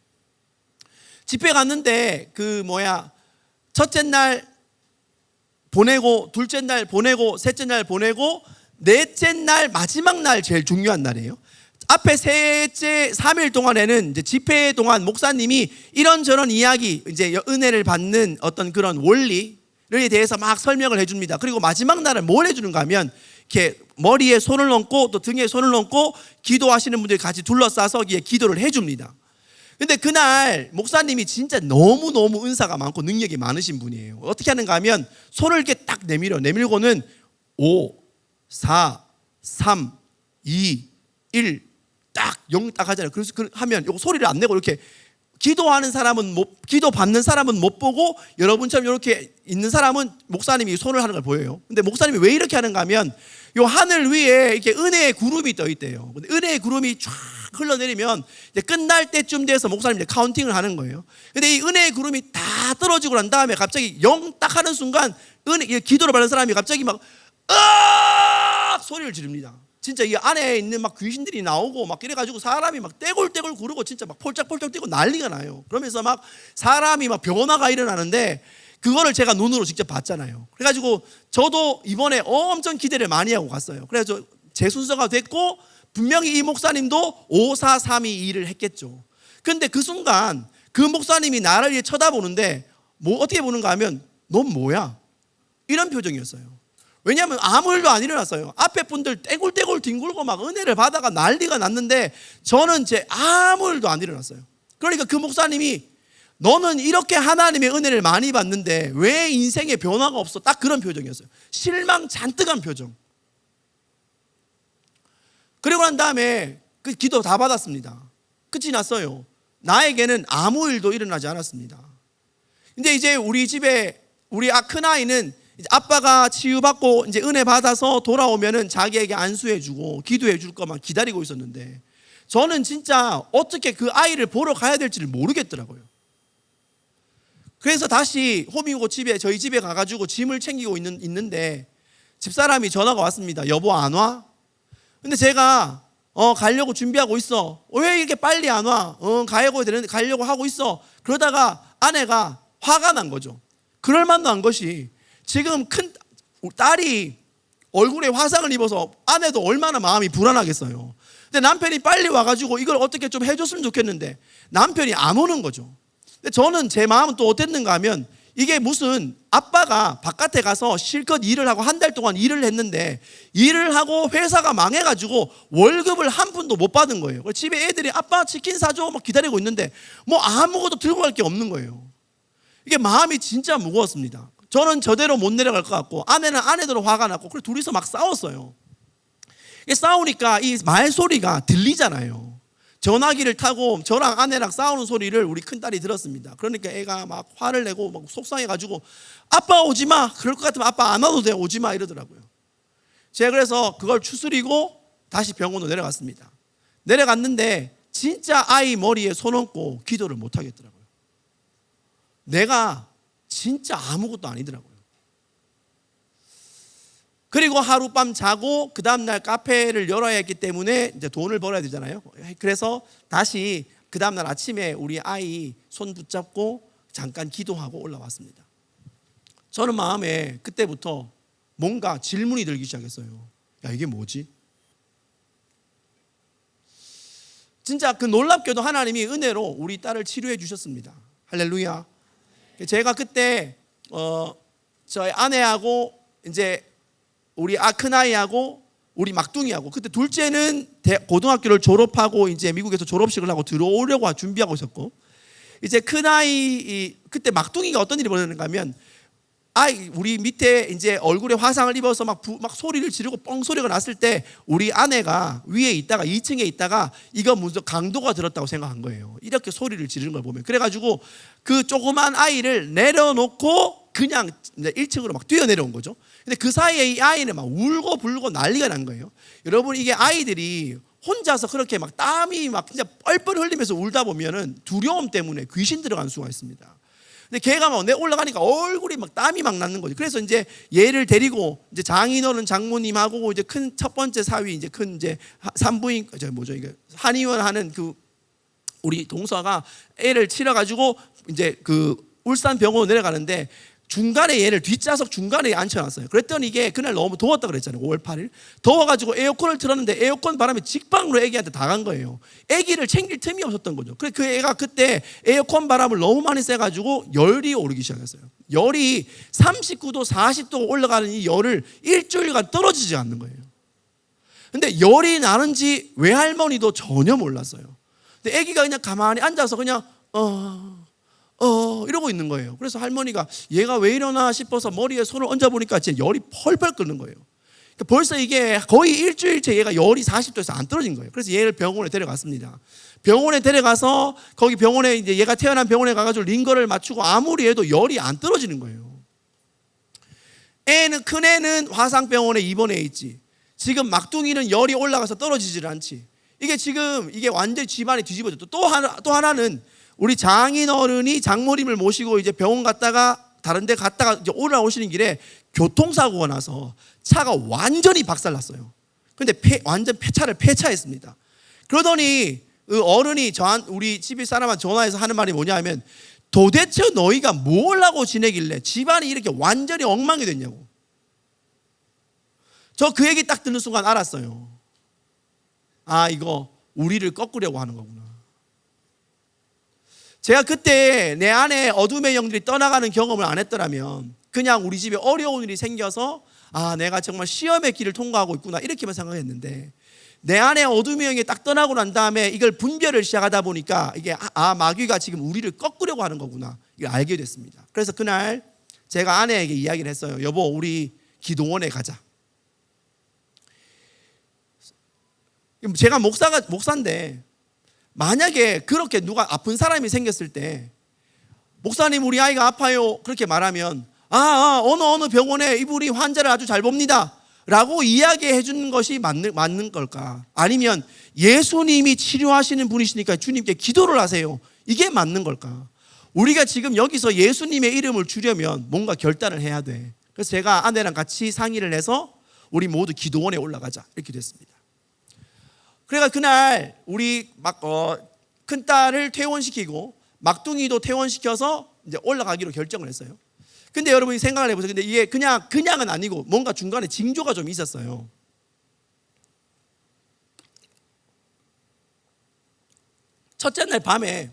집회 갔는데 첫째 날 보내고 둘째 날 보내고 셋째 날 보내고 넷째 날 마지막 날 제일 중요한 날이에요. 앞에 셋째 3일 동안에는 이제 집회 동안 목사님이 이런저런 이야기 이제 은혜를 받는 어떤 그런 원리에 대해서 막 설명을 해줍니다. 그리고 마지막 날은 뭘 해주는가 하면 이렇게 머리에 손을 얹고 또 등에 손을 얹고 기도하시는 분들이 같이 둘러싸서 기도를 해줍니다. 근데 그날 목사님이 진짜 너무너무 은사가 많고 능력이 많으신 분이에요. 어떻게 하는가 하면 손을 이렇게 딱 내밀고는 5, 4, 3, 2, 1 딱 0 딱 하잖아요. 그래서 하면 요 소리를 안 내고 이렇게 기도하는 사람은 기도 받는 사람은 못 보고 여러분처럼 이렇게 있는 사람은 목사님이 손을 하는 걸 보여요. 근데 목사님이 왜 이렇게 하는가 하면 요 하늘 위에 이렇게 은혜의 구름이 떠 있대요. 근데 은혜의 구름이 쫙 흘러내리면 이제 끝날 때쯤 돼서 목사님이 이제 카운팅을 하는 거예요. 근데 이 은혜의 구름이 다 떨어지고 난 다음에 갑자기 0 딱 하는 순간 기도를 받는 사람이 갑자기 막 으악 소리를 지릅니다. 진짜 이 안에 있는 막 귀신들이 나오고 막 이래가지고 사람이 막 떼굴떼굴 구르고 진짜 막 폴짝폴짝 뛰고 난리가 나요. 그러면서 막 사람이 막 변화가 일어나는데 그거를 제가 눈으로 직접 봤잖아요. 그래가지고 저도 이번에 엄청 기대를 많이 하고 갔어요. 그래서 제 순서가 됐고 분명히 이 목사님도 5, 4, 3, 2, 2를 했겠죠. 근데 그 순간 그 목사님이 나를 쳐다보는데 어떻게 보는가 하면 넌 뭐야? 이런 표정이었어요. 왜냐하면 아무 일도 안 일어났어요. 앞에 분들 떼굴떼굴 뒹굴고 막 은혜를 받아가 난리가 났는데 저는 아무 일도 안 일어났어요. 그러니까 그 목사님이 너는 이렇게 하나님의 은혜를 많이 받는데 왜 인생에 변화가 없어? 딱 그런 표정이었어요. 실망 잔뜩한 표정. 그리고 난 다음에 그 기도 다 받았습니다. 끝이 났어요. 나에게는 아무 일도 일어나지 않았습니다. 근데 이제 우리 집에 우리 큰아이는 이제 아빠가 치유받고 이제 은혜 받아서 돌아오면은 자기에게 안수해주고 기도해줄 것만 기다리고 있었는데 저는 진짜 어떻게 그 아이를 보러 가야 될지를 모르겠더라고요. 그래서 다시 호미고 저희 집에 가가지고 짐을 챙기고 있는데 집사람이 전화가 왔습니다. 여보 안 와? 근데 제가 가려고 준비하고 있어. 왜 이렇게 빨리 안 와? 가려고 하고 있어. 그러다가 아내가 화가 난 거죠. 그럴 만도 한 것이 지금 큰 딸이 얼굴에 화상을 입어서 아내도 얼마나 마음이 불안하겠어요. 근데 남편이 빨리 와가지고 이걸 어떻게 좀 해줬으면 좋겠는데 남편이 안 오는 거죠. 근데 저는 제 마음은 또 어땠는가 하면 이게 무슨 아빠가 바깥에 가서 실컷 일을 하고 한 달 동안 일을 했는데 일을 하고 회사가 망해가지고 월급을 한 푼도 못 받은 거예요. 집에 애들이 아빠 치킨 사줘 막 기다리고 있는데 뭐 아무것도 들고 갈 게 없는 거예요. 이게 마음이 진짜 무거웠습니다. 저는 저대로 못 내려갈 것 같고 아내는 아내대로 화가 났고 그래서 둘이서 막 싸웠어요. 싸우니까 이 말소리가 들리잖아요. 전화기를 타고 저랑 아내랑 싸우는 소리를 우리 큰딸이 들었습니다. 그러니까 애가 막 화를 내고 막 속상해가지고 아빠 오지 마. 그럴 것 같으면 아빠 안 와도 돼. 오지 마 이러더라고요. 제가 그래서 그걸 추스리고 다시 병원으로 내려갔습니다. 내려갔는데 진짜 아이 머리에 손 얹고 기도를 못 하겠더라고요. 내가 진짜 아무것도 아니더라고요. 그리고 하룻밤 자고 그 다음날 카페를 열어야 했기 때문에 이제 돈을 벌어야 되잖아요. 그래서 다시 그 다음날 아침에 우리 아이 손 붙잡고 잠깐 기도하고 올라왔습니다. 저는 마음에 그때부터 뭔가 질문이 들기 시작했어요. 야, 이게 뭐지? 진짜 그 놀랍게도 하나님이 은혜로 우리 딸을 치료해 주셨습니다. 할렐루야. 제가 그때 저희 아내하고 이제 우리 큰아이하고 우리 막둥이하고 그때 둘째는 고등학교를 졸업하고 이제 미국에서 졸업식을 하고 들어오려고 준비하고 있었고 이제 큰아이 그때 막둥이가 어떤 일이 벌어졌는가 하면 우리 밑에 이제 얼굴에 화상을 입어서 막 소리를 지르고 뻥 소리가 났을 때 우리 아내가 위에 있다가 2층에 있다가 이거 무슨 강도가 들었다고 생각한 거예요. 이렇게 소리를 지르는 걸 보면. 그래가지고 그 조그만 아이를 내려놓고 그냥 이제 1층으로 막 뛰어내려온 거죠. 근데 그 사이에 이 아이는 막 울고 불고 난리가 난 거예요. 여러분, 이게 아이들이 혼자서 그렇게 막 땀이 막 진짜 뻘뻘 흘리면서 울다 보면은 두려움 때문에 귀신 들어간 수가 있습니다. 근데 걔가 막 올라가니까 얼굴이 막 땀이 막 나는 거죠. 그래서 이제 얘를 데리고 이제 장인어른 장모님하고 이제 큰 첫 번째 사위 이제 큰 이제 산부인 이게 한의원 하는 그 우리 동서가 애를 치러가지고 이제 그 울산 병원으로 내려가는데 중간에 얘를 뒷좌석 중간에 앉혀놨어요. 그랬더니 이게 그날 너무 더웠다 그랬잖아요. 5월 8일 더워가지고 에어컨을 틀었는데 에어컨 바람이 직방으로 애기한테 다 간 거예요. 애기를 챙길 틈이 없었던 거죠. 그래 그 애가 그때 에어컨 바람을 너무 많이 쐬가지고 열이 오르기 시작했어요. 열이 39도 40도 올라가는 이 열을 일주일간 떨어지지 않는 거예요. 근데 열이 나는지 외할머니도 전혀 몰랐어요. 근데 애기가 그냥 가만히 앉아서 그냥 이러고 있는 거예요. 그래서 할머니가 얘가 왜 이러나 싶어서 머리에 손을 얹어보니까 진짜 열이 펄펄 끓는 거예요. 그러니까 벌써 이게 거의 일주일째 얘가 열이 40도에서 안 떨어진 거예요. 그래서 얘를 병원에 데려갔습니다. 병원에 데려가서 거기 병원에 이제 얘가 태어난 병원에 가가지고 링거를 맞추고 아무리 해도 열이 안 떨어지는 거예요. 큰 애는 화상병원에 입원해 있지. 지금 막둥이는 열이 올라가서 떨어지질 않지. 이게 완전히 집안이 뒤집어졌죠. 또 하나는 우리 장인어른이 장모님을 모시고 이제 병원 갔다가 다른 데 갔다가 이제 올라오시는 길에 교통사고가 나서 차가 완전히 박살났어요. 근데 완전 차를 폐차했습니다. 그러더니 그 어른이 우리 집이 사람한테 전화해서 하는 말이 뭐냐 하면 도대체 너희가 뭘 하고 지내길래 집안이 이렇게 완전히 엉망이 됐냐고. 저 그 얘기 딱 듣는 순간 알았어요. 이거 우리를 꺾으려고 하는 거구나. 제가 그때 내 안에 어둠의 영들이 떠나가는 경험을 안 했더라면 그냥 우리 집에 어려운 일이 생겨서 내가 정말 시험의 길을 통과하고 있구나 이렇게만 생각했는데 내 안에 어둠의 영이 딱 떠나고 난 다음에 이걸 분별을 시작하다 보니까 이게 마귀가 지금 우리를 꺾으려고 하는 거구나 이걸 알게 됐습니다. 그래서 그날 제가 아내에게 이야기를 했어요. 여보, 우리 기도원에 가자. 제가 목사인데 만약에 그렇게 누가 아픈 사람이 생겼을 때 목사님 우리 아이가 아파요 그렇게 말하면 어느 병원에 이분이 환자를 아주 잘 봅니다 라고 이야기해 주는 것이 맞는 걸까? 아니면 예수님이 치료하시는 분이시니까 주님께 기도를 하세요 이게 맞는 걸까? 우리가 지금 여기서 예수님의 이름을 주려면 뭔가 결단을 해야 돼. 그래서 제가 아내랑 같이 상의를 해서 우리 모두 기도원에 올라가자 이렇게 됐습니다. 그래가 그날 우리 큰 딸을 퇴원시키고 막둥이도 퇴원시켜서 이제 올라가기로 결정을 했어요. 근데 여러분이 생각을 해보세요. 근데 이게 그냥은 아니고 뭔가 중간에 징조가 좀 있었어요. 첫째 날 밤에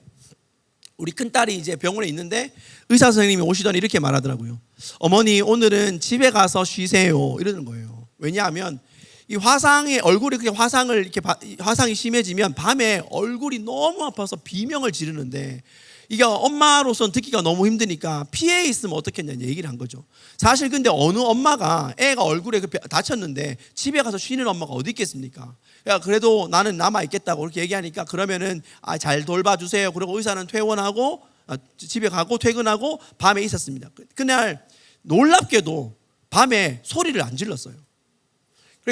우리 큰 딸이 이제 병원에 있는데 의사 선생님이 오시더니 이렇게 말하더라고요. 어머니 오늘은 집에 가서 쉬세요 이러는 거예요. 왜냐하면 이 화상의 얼굴이 그렇게 화상이 심해지면 밤에 얼굴이 너무 아파서 비명을 지르는데 이게 엄마로서는 듣기가 너무 힘드니까 피해 있으면 어떻겠냐 얘기를 한 거죠. 사실 근데 어느 엄마가 애가 얼굴에 다쳤는데 집에 가서 쉬는 엄마가 어디 있겠습니까? 그래도 나는 남아 있겠다고 그렇게 얘기하니까 그러면은 잘 돌봐주세요. 그리고 의사는 퇴원하고 집에 가고 퇴근하고 밤에 있었습니다. 그날 놀랍게도 밤에 소리를 안 질렀어요.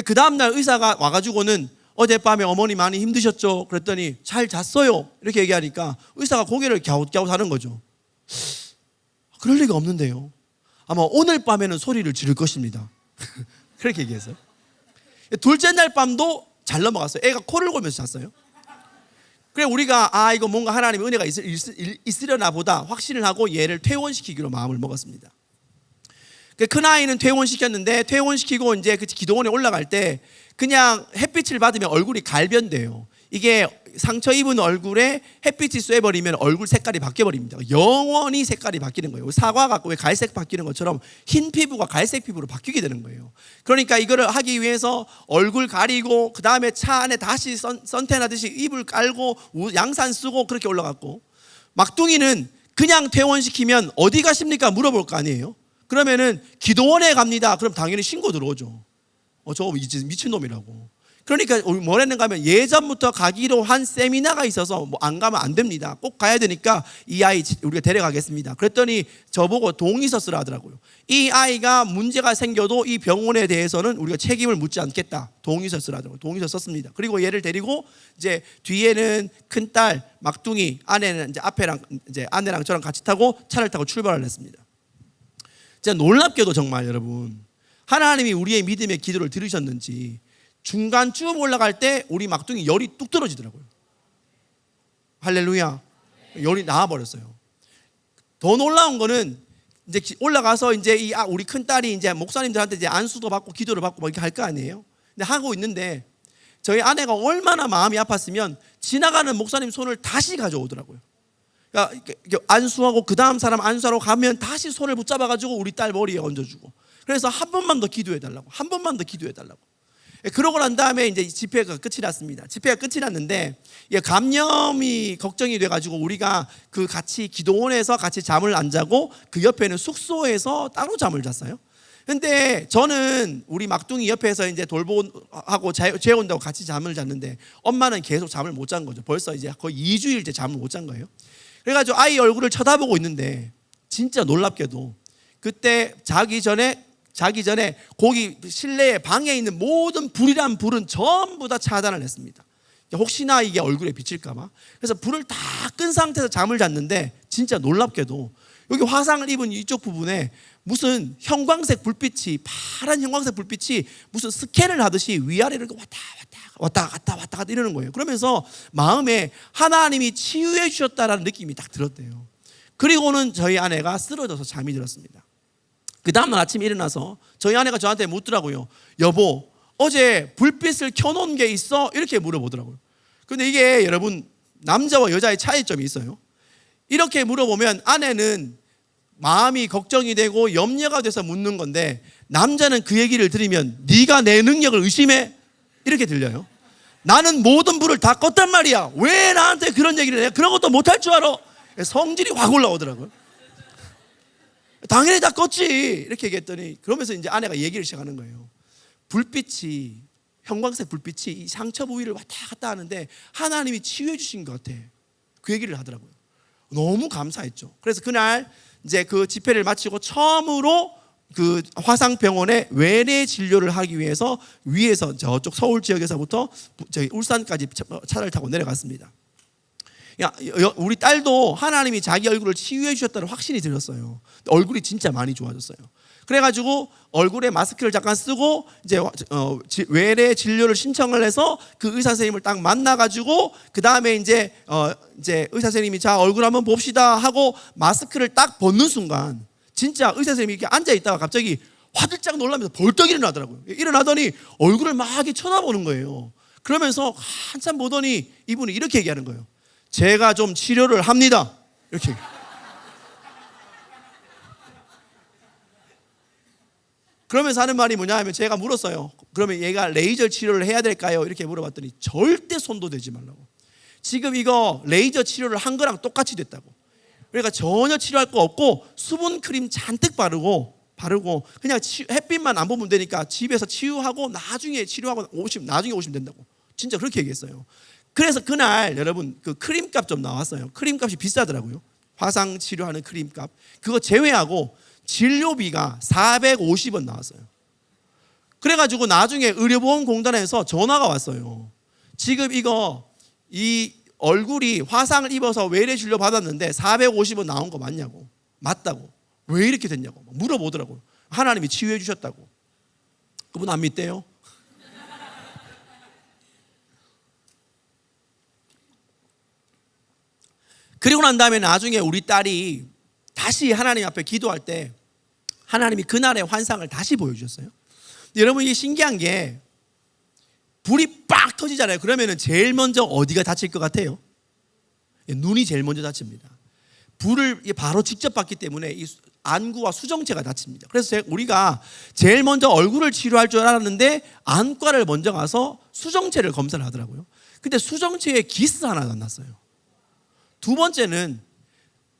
그 다음날 의사가 와가지고는 어젯밤에 어머니 많이 힘드셨죠? 그랬더니 잘 잤어요 이렇게 얘기하니까 의사가 고개를 갸웃갸웃하는 거죠. 그럴 리가 없는데요. 아마 오늘 밤에는 소리를 지를 것입니다. 그렇게 얘기했어요. 둘째 날 밤도 잘 넘어갔어요. 애가 코를 골면서 잤어요. 그래 우리가 이거 뭔가 하나님의 은혜가 있으려나 보다 확신을 하고 얘를 퇴원시키기로 마음을 먹었습니다. 큰 아이는 퇴원시켰는데 퇴원시키고 이제 그 기도원에 올라갈 때 그냥 햇빛을 받으면 얼굴이 갈변돼요. 이게 상처 입은 얼굴에 햇빛이 쐬버리면 얼굴 색깔이 바뀌어버립니다. 영원히 색깔이 바뀌는 거예요. 사과 갖고 왜 갈색 바뀌는 것처럼 흰 피부가 갈색 피부로 바뀌게 되는 거예요. 그러니까 이거를 하기 위해서 얼굴 가리고 그 다음에 차 안에 다시 선탠 하듯이 이불 깔고 양산 쓰고 그렇게 올라갔고 막둥이는 그냥 퇴원시키면 어디 가십니까 물어볼 거 아니에요. 그러면은 기도원에 갑니다. 그럼 당연히 신고 들어오죠. 저거 미친놈이라고. 그러니까 우리 뭘 했는가 하면 예전부터 가기로 한 세미나가 있어서 뭐 안 가면 안 됩니다. 꼭 가야 되니까 이 아이 우리가 데려가겠습니다. 그랬더니 저보고 동의서 쓰라 하더라고요. 이 아이가 문제가 생겨도 이 병원에 대해서는 우리가 책임을 묻지 않겠다. 동의서 쓰라 하더라고요. 동의서 썼습니다. 그리고 얘를 데리고 이제 뒤에는 큰딸 막둥이, 아내는 이제 앞에랑 이제 아내랑 저랑 같이 타고 차를 타고 출발을 했습니다. 진짜 놀랍게도 정말 여러분, 하나님이 우리의 믿음의 기도를 들으셨는지 중간 쭉 올라갈 때 우리 막둥이 열이 뚝 떨어지더라고요. 할렐루야. 열이 나와버렸어요. 더 놀라운 거는 이제 올라가서 이제 우리 큰 딸이 이제 목사님들한테 이제 안수도 받고 기도를 받고 뭐 이렇게 할 거 아니에요. 근데 하고 있는데 저희 아내가 얼마나 마음이 아팠으면 지나가는 목사님 손을 다시 가져오더라고요. 그러니까 안수하고 그 다음 사람 안수하러 가면 다시 손을 붙잡아가지고 우리 딸 머리에 얹어주고, 그래서 한 번만 더 기도해달라고, 한 번만 더 기도해달라고. 그러고 난 다음에 이제 집회가 끝이 났습니다. 집회가 끝이 났는데 감염이 걱정이 돼가지고 우리가 그 같이 기도원에서 같이 잠을 안 자고 그 옆에는 숙소에서 따로 잠을 잤어요. 근데 저는 우리 막둥이 옆에서 이제 돌보고 재운다고 같이 잠을 잤는데 엄마는 계속 잠을 못 잔 거죠. 벌써 이제 거의 2주일째 잠을 못 잔 거예요. 그래가지고 아이 얼굴을 쳐다보고 있는데 진짜 놀랍게도 그때 자기 전에 거기 실내에 방에 있는 모든 불이란 불은 전부 다 차단을 했습니다. 혹시나 이게 얼굴에 비칠까 봐. 그래서 불을 다 끈 상태에서 잠을 잤는데 진짜 놀랍게도 여기 화상을 입은 이쪽 부분에 무슨 형광색 불빛이, 파란 형광색 불빛이 무슨 스캔을 하듯이 위아래를 왔다 갔다 이러는 거예요. 그러면서 마음에 하나님이 치유해 주셨다라는 느낌이 딱 들었대요. 그리고는 저희 아내가 쓰러져서 잠이 들었습니다. 그 다음날 아침에 일어나서 저희 아내가 저한테 묻더라고요. 여보, 어제 불빛을 켜놓은 게 있어? 이렇게 물어보더라고요. 근데 이게 여러분 남자와 여자의 차이점이 있어요. 이렇게 물어보면 아내는 마음이 걱정이 되고 염려가 돼서 묻는 건데, 남자는 그 얘기를 들으면 네가 내 능력을 의심해? 이렇게 들려요. 나는 모든 불을 다 껐단 말이야. 왜 나한테 그런 얘기를 해? 그런 것도 못할 줄 알아? 성질이 확 올라오더라고요. 당연히 다 껐지 이렇게 얘기했더니, 그러면서 이제 아내가 얘기를 시작하는 거예요. 불빛이, 형광색 불빛이 이 상처 부위를 왔다 갔다 하는데 하나님이 치유해 주신 것 같아. 그 얘기를 하더라고요. 너무 감사했죠. 그래서 그날 이제 그 집회를 마치고 처음으로 그 화상병원에 외래 진료를 하기 위해서 위에서 저쪽 서울 지역에서부터 저희 울산까지 차를 타고 내려갔습니다. 우리 딸도 하나님이 자기 얼굴을 치유해 주셨다는 확신이 들었어요. 얼굴이 진짜 많이 좋아졌어요. 그래가지고 얼굴에 마스크를 잠깐 쓰고 이제 외래 진료를 신청을 해서 그 의사 선생님을 딱 만나가지고 그 다음에 이제 의사 선생님이 자 얼굴 한번 봅시다 하고 마스크를 딱 벗는 순간 진짜 의사 선생님이 이렇게 앉아 있다가 갑자기 화들짝 놀라면서 벌떡 일어나더라고요. 일어나더니 얼굴을 막 쳐다보는 거예요. 그러면서 한참 보더니 이분이 이렇게 얘기하는 거예요. 제가 좀 치료를 합니다. 이렇게. 그러면서 하는 말이 뭐냐 하면 제가 물었어요. 그러면 얘가 레이저 치료를 해야 될까요? 이렇게 물어봤더니 절대 손도 대지 말라고. 지금 이거 레이저 치료를 한 거랑 똑같이 됐다고. 그러니까 전혀 치료할 거 없고 수분 크림 잔뜩 바르고 그냥 햇빛만 안 보면 되니까 집에서 치유하고 나중에 치료하고 나중에 오시면 된다고. 진짜 그렇게 얘기했어요. 그래서 그날 여러분 그 크림값 좀 나왔어요. 크림값이 비싸더라고요. 화상 치료하는 크림값. 그거 제외하고 진료비가 450원 나왔어요. 그래가지고 나중에 의료보험공단에서 전화가 왔어요. 지금 이 얼굴이 화상을 입어서 외래 진료 받았는데 450원 나온 거 맞냐고. 맞다고. 왜 이렇게 됐냐고 물어보더라고요. 하나님이 치유해 주셨다고. 그분 안 믿대요? 그리고 난 다음에 나중에 우리 딸이 다시 하나님 앞에 기도할 때 하나님이 그날의 환상을 다시 보여주셨어요. 여러분 이게 신기한 게 불이 빡 터지잖아요. 그러면 제일 먼저 어디가 다칠 것 같아요? 눈이 제일 먼저 다칩니다. 불을 바로 직접 받기 때문에 이 안구와 수정체가 다칩니다. 그래서 우리가 제일 먼저 얼굴을 치료할 줄 알았는데 안과를 먼저 가서 수정체를 검사를 하더라고요. 근데 수정체에 기스 하나가 났어요. 두 번째는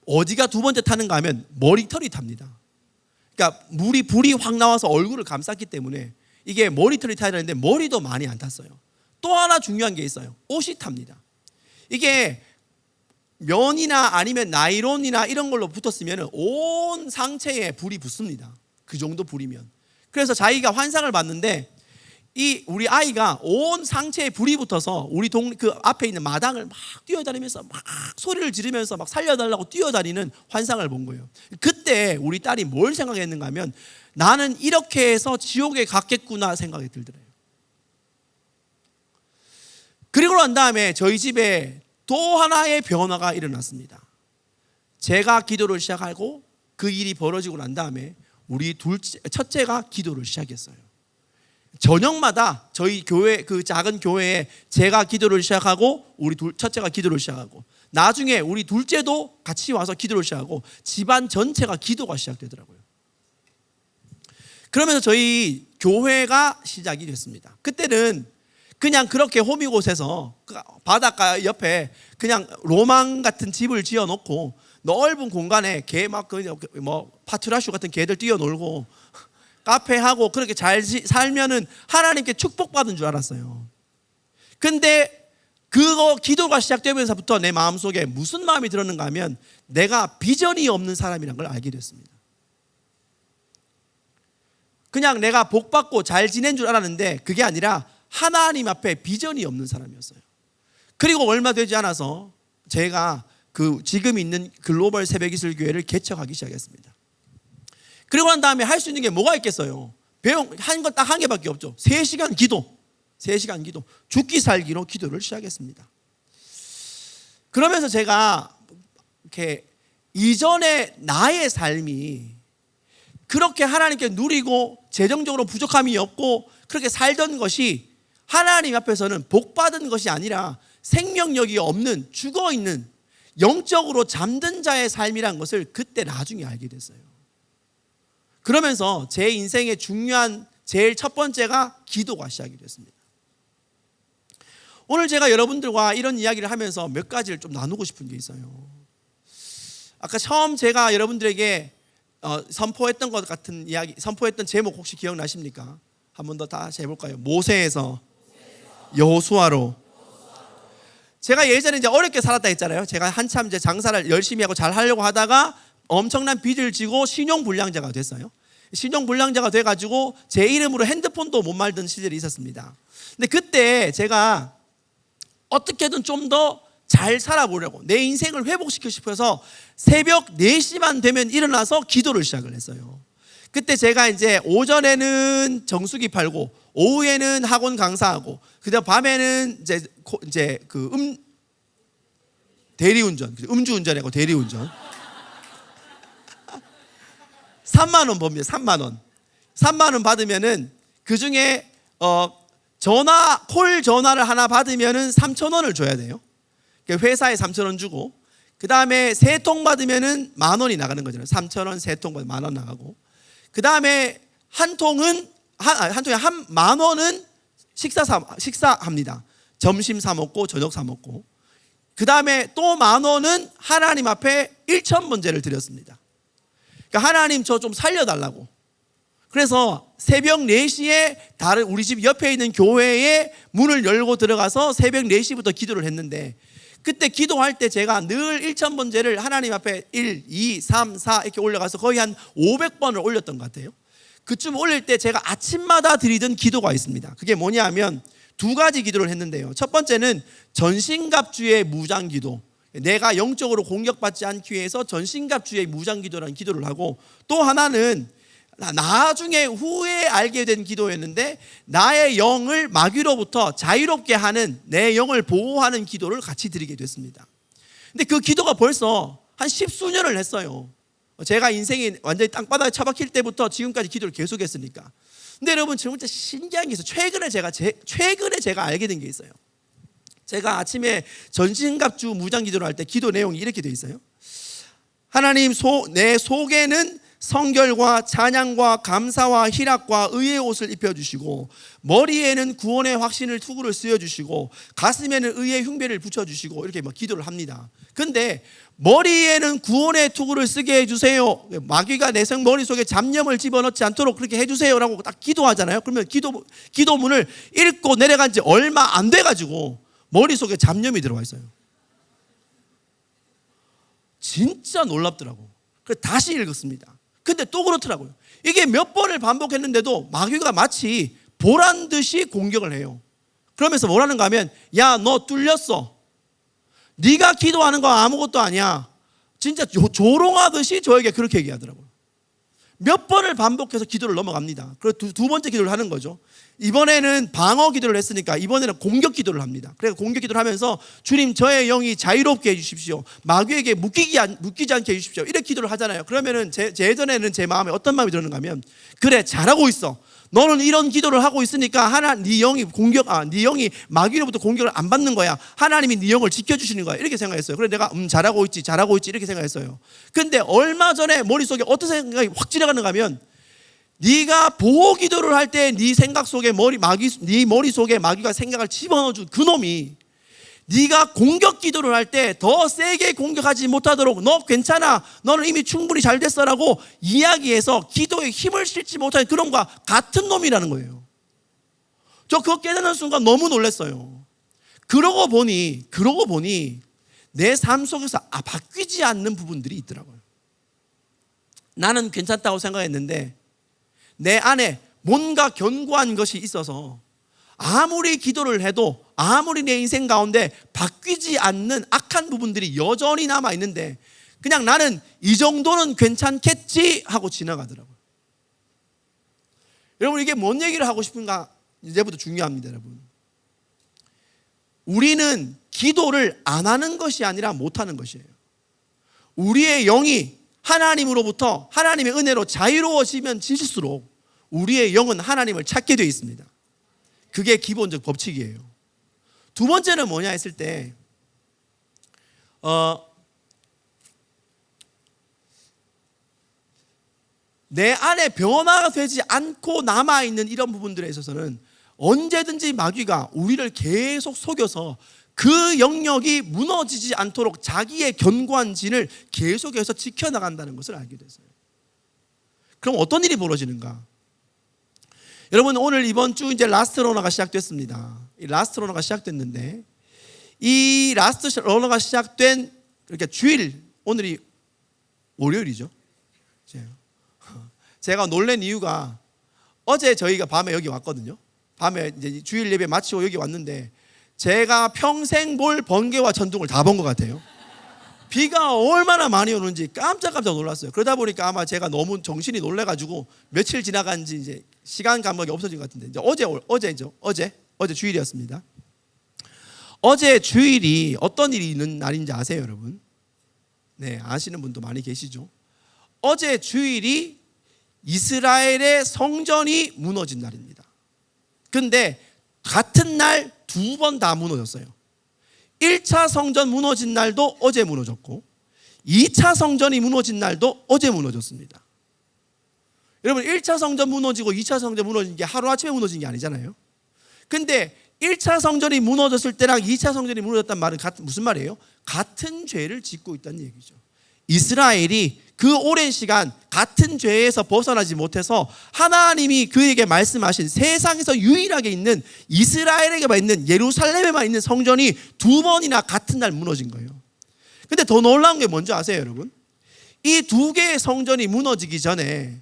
어디가 두 번째 타는가 하면 머리털이 탑니다. 그러니까 불이 확 나와서 얼굴을 감쌌기 때문에 이게 머리털이 타야 되는데 머리도 많이 안 탔어요. 또 하나 중요한 게 있어요. 옷이 탑니다. 이게 면이나 아니면 나이론이나 이런 걸로 붙었으면 온 상체에 불이 붙습니다. 그 정도 불이면. 그래서 자기가 환상을 봤는데 우리 아이가 온 상체에 불이 붙어서 우리 그 앞에 있는 마당을 막 뛰어다니면서 막 소리를 지르면서 막 살려달라고 뛰어다니는 환상을 본 거예요. 그때 우리 딸이 뭘 생각했는가 하면 나는 이렇게 해서 지옥에 갔겠구나 생각이 들더래요. 그리고 난 다음에 저희 집에 또 하나의 변화가 일어났습니다. 제가 기도를 시작하고 그 일이 벌어지고 난 다음에 우리 첫째가 기도를 시작했어요. 저녁마다 저희 교회 그 작은 교회에 제가 기도를 시작하고 우리 첫째가 기도를 시작하고 나중에 우리 둘째도 같이 와서 기도를 시작하고 집안 전체가 기도가 시작되더라고요. 그러면서 저희 교회가 시작이 됐습니다. 그때는 그냥 그렇게 호미곶에서 바닷가 옆에 그냥 로망 같은 집을 지어놓고 넓은 공간에 개 막 뭐 파트라슈 같은 개들 뛰어놀고 카페하고 그렇게 잘 살면은 하나님께 축복받은 줄 알았어요. 근데 그거 기도가 시작되면서부터 내 마음속에 무슨 마음이 들었는가 하면 내가 비전이 없는 사람이란 걸 알게 됐습니다. 그냥 내가 복받고 잘 지낸 줄 알았는데 그게 아니라 하나님 앞에 비전이 없는 사람이었어요. 그리고 얼마 되지 않아서 제가 그 지금 있는 글로벌 새벽이슬교회를 개척하기 시작했습니다. 그리고 난 다음에 할 수 있는 게 뭐가 있겠어요? 한 건 딱 한 개밖에 없죠. 3시간 기도. 3시간 기도. 죽기 살기로 기도를 시작했습니다. 그러면서 제가 이렇게 이전에 나의 삶이 그렇게 하나님께 누리고 재정적으로 부족함이 없고 그렇게 살던 것이 하나님 앞에서는 복받은 것이 아니라 생명력이 없는 죽어있는 영적으로 잠든 자의 삶이란 것을 그때 나중에 알게 됐어요. 그러면서 제 인생의 중요한 제일 첫 번째가 기도가 시작이 됐습니다. 오늘 제가 여러분들과 이런 이야기를 하면서 몇 가지를 좀 나누고 싶은 게 있어요. 아까 처음 제가 여러분들에게 선포했던 것 같은 이야기, 선포했던 제목 혹시 기억나십니까? 한 번 더 다시 해볼까요? 모세에서 여호수아로. 제가 예전에 이제 어렵게 살았다 했잖아요. 제가 한참 이제 장사를 열심히 하고 잘 하려고 하다가 엄청난 빚을 지고 신용불량자가 됐어요. 신용불량자가 돼가지고 제 이름으로 핸드폰도 못 말던 시절이 있었습니다. 근데 그때 제가 어떻게든 좀 더 잘 살아보려고 내 인생을 회복시키고 싶어서 새벽 4시만 되면 일어나서 기도를 시작을 했어요. 그때 제가 이제 오전에는 정수기 팔고 오후에는 학원 강사하고 그다음 밤에는 이제 그 대리운전, 음주운전하고 대리운전 3만 원 법니다. 3만 원. 3만 원 받으면은 그 중에 콜 전화를 하나 받으면은 3,000원을 줘야 돼요. 그러니까 회사에 3,000원 주고 그 다음에 3통 받으면은 10,000원이 나가는 거잖아요. 3,000원 3통 받으면 10,000원 나가고 그 다음에 한 통에 10,000원은 식사합니다. 점심 사 먹고 저녁 사 먹고 그 다음에 또 10,000원은 하나님 앞에 1,000번제를 드렸습니다. 그러니까 하나님 저 좀 살려달라고. 그래서 새벽 4시에 다른 우리 집 옆에 있는 교회에 문을 열고 들어가서 새벽 4시부터 기도를 했는데 그때 기도할 때 제가 늘 1,000번제를 하나님 앞에 1, 2, 3, 4 이렇게 올려가서 거의 한 500번을 올렸던 것 같아요. 그쯤 올릴 때 제가 아침마다 드리던 기도가 있습니다. 그게 뭐냐 하면 2가지 기도를 했는데요. 첫 번째는 전신갑주의 무장기도, 내가 영적으로 공격받지 않기 위해서 전신갑주의 무장기도라는 기도를 하고 또 하나는 나중에 후에 알게 된 기도였는데 나의 영을 마귀로부터 자유롭게 하는 내 영을 보호하는 기도를 같이 드리게 됐습니다. 근데 그 기도가 벌써 한 10수년을 했어요. 제가 인생이 완전히 땅바닥에 처박힐 때부터 지금까지 기도를 계속했으니까. 근데 여러분 진짜 신기한 게 있어요. 최근에 제가 알게 된 게 있어요. 제가 아침에 전신갑주 무장기도를 할 때 기도 내용이 이렇게 돼 있어요. 하나님 내 속에는 성결과 찬양과 감사와 희락과 의의 옷을 입혀주시고 머리에는 구원의 확신을 투구를 쓰여주시고 가슴에는 의의 흉배를 붙여주시고 이렇게 막 기도를 합니다. 근데 머리에는 구원의 투구를 쓰게 해주세요. 마귀가 내 머릿속에 잡념을 집어넣지 않도록 그렇게 해주세요라고 딱 기도하잖아요. 그러면 기도문을 읽고 내려간 지 얼마 안 돼가지고 머릿속에 잡념이 들어와 있어요. 진짜 놀랍더라고. 그래서 다시 읽었습니다. 근데 또 그렇더라고요. 이게 몇 번을 반복했는데도 마귀가 마치 보란 듯이 공격을 해요. 그러면서 뭐라는가 하면, 야, 너 뚫렸어. 네가 기도하는 거 아무것도 아니야. 진짜 조롱하듯이 저에게 그렇게 얘기하더라고요. 몇 번을 반복해서 기도를 넘어갑니다. 그리고 두 번째 기도를 하는 거죠. 이번에는 방어 기도를 했으니까 이번에는 공격 기도를 합니다. 그래서 공격 기도를 하면서 주님, 저의 영이 자유롭게 해주십시오. 마귀에게 묶이지 않게 해주십시오. 이렇게 기도를 하잖아요. 그러면은 예전에는 제 마음에 어떤 마음이 들었는가 하면, 그래, 잘하고 있어. 너는 이런 기도를 하고 있으니까 네 영이 네 영이 마귀로부터 공격을 안 받는 거야. 하나님이 네 영을 지켜주시는 거야. 이렇게 생각했어요. 그래서 내가 잘하고 있지 이렇게 생각했어요. 근데 얼마 전에 머릿속에 어떤 생각이 확 지나가는가 하면, 네가 보호 기도를 할 때 네 생각 속에 네 머릿속에 마귀가 생각을 집어넣어준 그 놈이 네가 공격 기도를 할 때 더 세게 공격하지 못하도록 너 괜찮아, 너는 이미 충분히 잘 됐어라고 이야기해서 기도에 힘을 실지 못하는 그놈과 같은 놈이라는 거예요. 저 그거 깨닫는 순간 너무 놀랐어요. 그러고 보니 내 삶 속에서 바뀌지 않는 부분들이 있더라고요. 나는 괜찮다고 생각했는데 내 안에 뭔가 견고한 것이 있어서 아무리 기도를 해도 아무리 내 인생 가운데 바뀌지 않는 악한 부분들이 여전히 남아있는데 그냥 나는 이 정도는 괜찮겠지 하고 지나가더라고요. 여러분, 이게 뭔 얘기를 하고 싶은가 이제부터 중요합니다. 여러분, 우리는 기도를 안 하는 것이 아니라 못하는 것이에요. 우리의 영이 하나님으로부터 하나님의 은혜로 자유로워지면 질수록 우리의 영은 하나님을 찾게 되어 있습니다. 그게 기본적 법칙이에요. 두 번째는 뭐냐 했을 때 내 안에 변화가 되지 않고 남아있는 이런 부분들에 있어서는 언제든지 마귀가 우리를 계속 속여서 그 영역이 무너지지 않도록 자기의 견고한 진을 계속해서 지켜나간다는 것을 알게 됐어요. 그럼 어떤 일이 벌어지는가? 여러분, 오늘 이번 주 이제 라스트 러너가 시작됐습니다. 이 라스트 러너가 시작됐는데 이 라스트 러너가 시작된 그러니까 주일, 오늘이 월요일이죠. 제가 놀란 이유가 어제 저희가 밤에 여기 왔거든요. 밤에 이제 주일 예배 마치고 여기 왔는데 제가 평생 볼 번개와 천둥을 다 본 것 같아요. 비가 얼마나 많이 오는지 깜짝 놀랐어요. 그러다 보니까 아마 제가 너무 정신이 놀래가지고 며칠 지나간지 이제 시간 감각이 없어진 것 같은데 이제 어제 주일이었습니다. 어제 주일이 어떤 일이 있는 날인지 아세요, 여러분? 네, 아시는 분도 많이 계시죠. 어제 주일이 이스라엘의 성전이 무너진 날입니다. 근데 같은 날 두 번 다 무너졌어요. 1차 성전 무너진 날도 어제 무너졌고 2차 성전이 무너진 날도 어제 무너졌습니다. 여러분, 1차 성전 무너지고 2차 성전 무너진 게 하루아침에 무너진 게 아니잖아요. 근데 1차 성전이 무너졌을 때랑 2차 성전이 무너졌단 말은 무슨 말이에요? 같은 죄를 짓고 있다는 얘기죠. 이스라엘이 그 오랜 시간 같은 죄에서 벗어나지 못해서 하나님이 그에게 말씀하신 세상에서 유일하게 있는 이스라엘에게만 있는 예루살렘에만 있는 성전이 두 번이나 같은 날 무너진 거예요. 근데 더 놀라운 게 뭔지 아세요, 여러분? 이 두 개의 성전이 무너지기 전에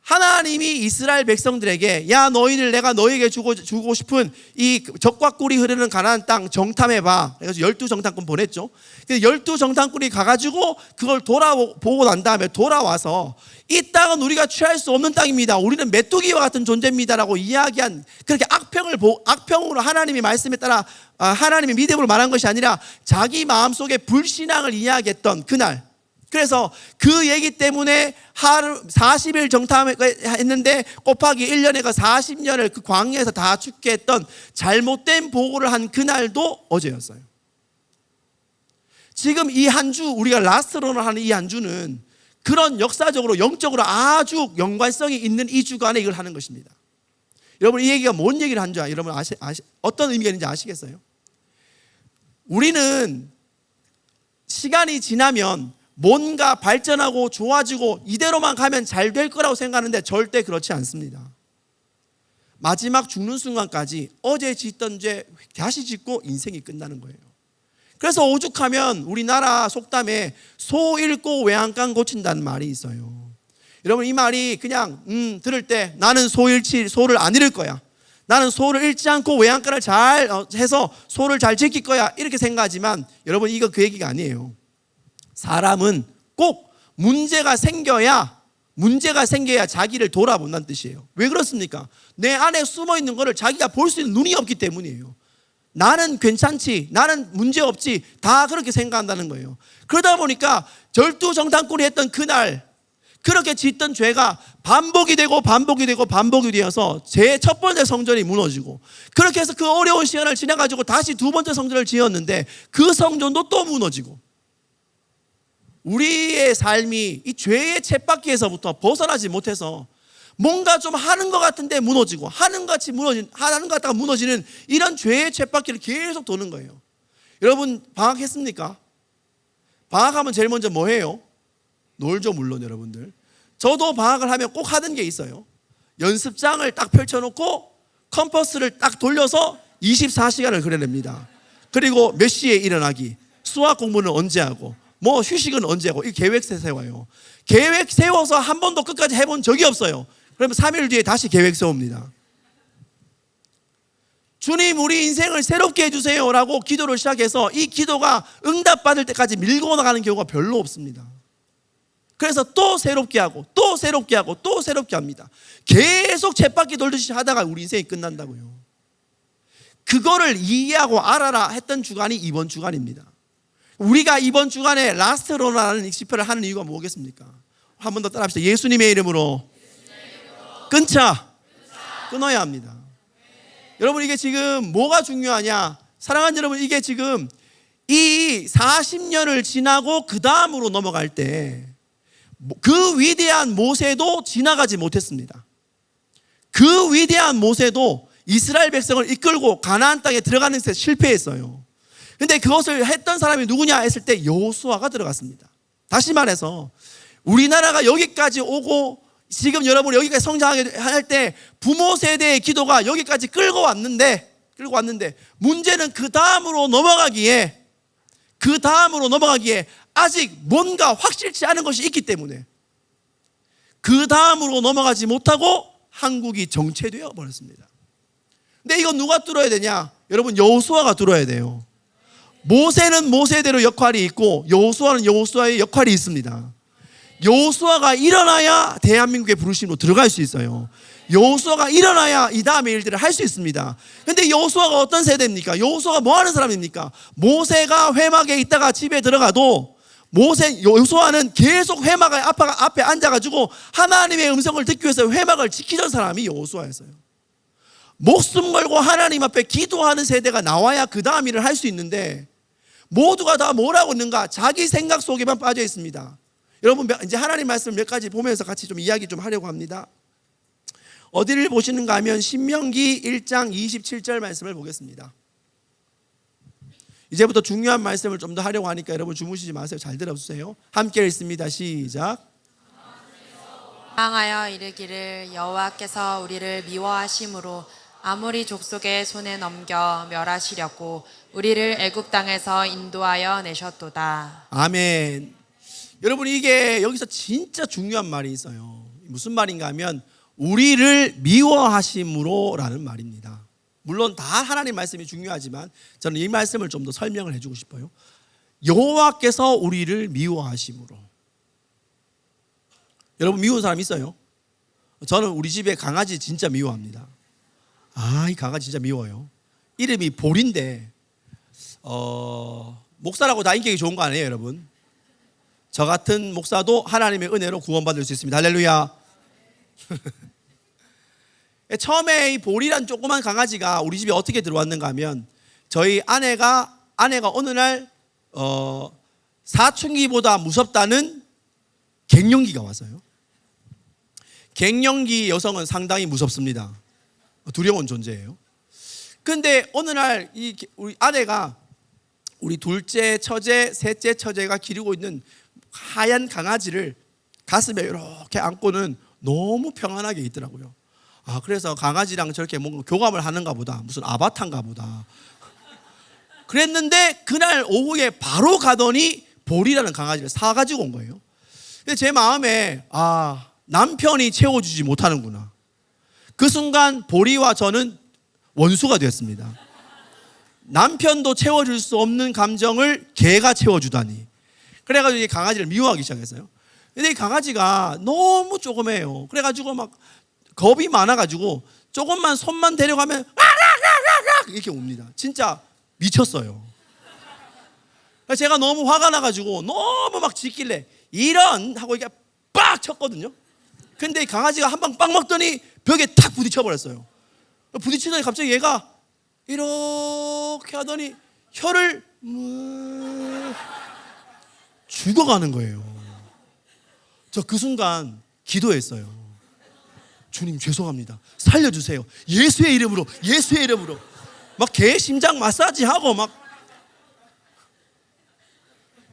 하나님이 이스라엘 백성들에게, 야, 너희들 내가 너희에게 주고 싶은 이 젖과 꿀이 흐르는 가나안 땅 정탐해봐. 그래서 12정탐꾼 보냈죠. 12정탐꾼이 가가지고 그걸 보고 난 다음에 돌아와서 이 땅은 우리가 취할 수 없는 땅입니다. 우리는 메뚜기와 같은 존재입니다라고 이야기한, 그렇게 악평으로 하나님의 말씀에 따라 하나님의 믿음으로 말한 것이 아니라 자기 마음속에 불신앙을 이야기했던 그날, 그래서 그 얘기 때문에 하루 40일 정탐했는데 곱하기 1년에가 40년을 그 광야에서 다 죽게 했던 잘못된 보고를 한 그날도 어제였어요. 지금 이 한 주, 우리가 라스트 러너 하는 이 한 주는 그런 역사적으로 영적으로 아주 연관성이 있는 이 주간에 이걸 하는 것입니다. 여러분 이 얘기가 뭔 얘기를 한 줄 여러분 어떤 의미가 있는지 아시겠어요? 우리는 시간이 지나면 뭔가 발전하고 좋아지고 이대로만 가면 잘 될 거라고 생각하는데 절대 그렇지 않습니다. 마지막 죽는 순간까지 어제 짓던 죄 다시 짓고 인생이 끝나는 거예요. 그래서 오죽하면 우리나라 속담에 소 잃고 외양간 고친다는 말이 있어요. 여러분 이 말이 그냥 들을 때 나는 소를 안 잃을 거야, 나는 소를 잃지 않고 외양간을 잘 해서 소를 잘 지킬 거야 이렇게 생각하지만 여러분 이거 그 얘기가 아니에요. 사람은 꼭 문제가 생겨야 자기를 돌아본다는 뜻이에요. 왜 그렇습니까? 내 안에 숨어 있는 거를 자기가 볼 수 있는 눈이 없기 때문이에요. 나는 괜찮지, 나는 문제 없지, 다 그렇게 생각한다는 거예요. 그러다 보니까 절두정당꾼이 했던 그날 그렇게 짓던 죄가 반복이 되어서 제 첫 번째 성전이 무너지고, 그렇게 해서 그 어려운 시간을 지나가지고 다시 두 번째 성전을 지었는데 그 성전도 또 무너지고, 우리의 삶이 이 죄의 쳇바퀴에서부터 벗어나지 못해서 뭔가 좀 하는 것 같은데 무너지고 하는 것 같다가 무너지는 이런 죄의 쳇바퀴를 계속 도는 거예요. 여러분 방학했습니까? 방학하면 제일 먼저 뭐 해요? 놀죠. 물론 여러분들, 저도 방학을 하면 꼭 하던 게 있어요. 연습장을 딱 펼쳐놓고 컴퍼스를 딱 돌려서 24시간을 그려냅니다. 그리고 몇 시에 일어나기, 수학 공부는 언제 하고, 뭐 휴식은 언제 하고, 이 계획 세워요. 계획 세워서 한 번도 끝까지 해본 적이 없어요. 그러면 3일 뒤에 다시 계획 세웁니다. 주님 우리 인생을 새롭게 해주세요 라고 기도를 시작해서 이 기도가 응답받을 때까지 밀고 나가는 경우가 별로 없습니다. 그래서 또 새롭게 하고 또 새롭게 하고 또 새롭게 합니다. 계속 쳇바퀴 돌듯이 하다가 우리 인생이 끝난다고요. 그거를 이해하고 알아라 했던 주간이 이번 주간입니다. 우리가 이번 주간에 라스트로라는 집회를 하는 이유가 뭐겠습니까? 한 번 더 따라합시다. 예수님의 이름으로 끊어야 합니다. 여러분 이게 지금 뭐가 중요하냐? 사랑하는 여러분, 이게 지금 이 40년을 지나고 그 다음으로 넘어갈 때 그 위대한 모세도 지나가지 못했습니다. 그 위대한 모세도 이스라엘 백성을 이끌고 가나안 땅에 들어가는 데 실패했어요. 근데 그것을 했던 사람이 누구냐 했을 때 여호수아가 들어갔습니다. 다시 말해서 우리나라가 여기까지 오고 지금 여러분이 여기까지 성장하게 할 때 부모 세대의 기도가 여기까지 끌고 왔는데 문제는 그 다음으로 넘어가기에 아직 뭔가 확실치 않은 것이 있기 때문에 그 다음으로 넘어가지 못하고 한국이 정체되어 버렸습니다. 근데 이거 누가 뚫어야 되냐? 여러분 여호수아가 뚫어야 돼요. 모세는 모세대로 역할이 있고 여호수아는 여호수아의 역할이 있습니다. 여호수아가 일어나야 대한민국의 부르심으로 들어갈 수 있어요. 여호수아가 일어나야 이 다음의 일들을 할 수 있습니다. 근데 여호수아가 어떤 세대입니까? 여호수아가 뭐 하는 사람입니까? 모세가 회막에 있다가 집에 들어가도 여호수아는 계속 회막 앞에 앉아가지고 하나님의 음성을 듣기 위해서 회막을 지키던 사람이 여호수아였어요. 목숨 걸고 하나님 앞에 기도하는 세대가 나와야 그 다음 일을 할 수 있는데 모두가 다 뭐라고 있는가? 자기 생각 속에만 빠져 있습니다. 여러분 이제 하나님 말씀 몇 가지 보면서 같이 좀 이야기 좀 하려고 합니다. 어디를 보시는가 하면 신명기 1장 27절 말씀을 보겠습니다. 이제부터 중요한 말씀을 좀 더 하려고 하니까 여러분 주무시지 마세요. 잘 들어주세요. 함께 읽습니다. 시작. 망하여 이르기를 여호와께서 우리를 미워하심으로 아모리 족속의 손에 넘겨 멸하시려고 우리를 애굽 땅에서 인도하여 내셨도다. 아멘. 여러분 이게 여기서 진짜 중요한 말이 있어요. 무슨 말인가 하면 우리를 미워하심으로 라는 말입니다. 물론 다 하나님 말씀이 중요하지만 저는 이 말씀을 좀 더 설명을 해주고 싶어요. 여호와께서 우리를 미워하심으로. 여러분 미운 사람 있어요? 저는 우리 집에 강아지 진짜 미워합니다. 이 강아지 진짜 미워요. 이름이 볼인데 목사라고 다 인격이 좋은 거 아니에요 여러분? 저 같은 목사도 하나님의 은혜로 구원받을 수 있습니다. 할렐루야. 처음에 이 볼이란 조그만 강아지가 우리 집에 어떻게 들어왔는가 하면 저희 아내가 어느 날 사춘기보다 무섭다는 갱년기가 왔어요. 갱년기 여성은 상당히 무섭습니다. 두려운 존재예요. 근데 어느 날 우리 아내가 우리 둘째 처제, 셋째 처제가 기르고 있는 하얀 강아지를 가슴에 이렇게 안고는 너무 평안하게 있더라고요. 그래서 강아지랑 저렇게 뭔가 교감을 하는가 보다. 무슨 아바타인가 보다. 그랬는데 그날 오후에 바로 가더니 볼이라는 강아지를 사가지고 온 거예요. 근데 제 마음에 남편이 채워주지 못하는구나. 그 순간 보리와 저는 원수가 되었습니다. 남편도 채워줄 수 없는 감정을 개가 채워주다니. 그래가지고 이 강아지를 미워하기 시작했어요. 근데 이 강아지가 너무 조그매요. 그래가지고 막 겁이 많아가지고 조금만 손만 데려가면 아락아락아락 이렇게 옵니다. 진짜 미쳤어요. 제가 너무 화가 나가지고 너무 막 짖길래 이런 하고 이게 빡 쳤거든요. 근데 이 강아지가 한 방 빵 먹더니 벽에 탁 부딪혀 버렸어요. 부딪히더니 갑자기 얘가 이렇게 하더니 혀를 죽어가는 거예요. 저 그 순간 기도했어요. 주님 죄송합니다. 살려주세요. 예수의 이름으로, 예수의 이름으로. 막 개 심장 마사지하고 막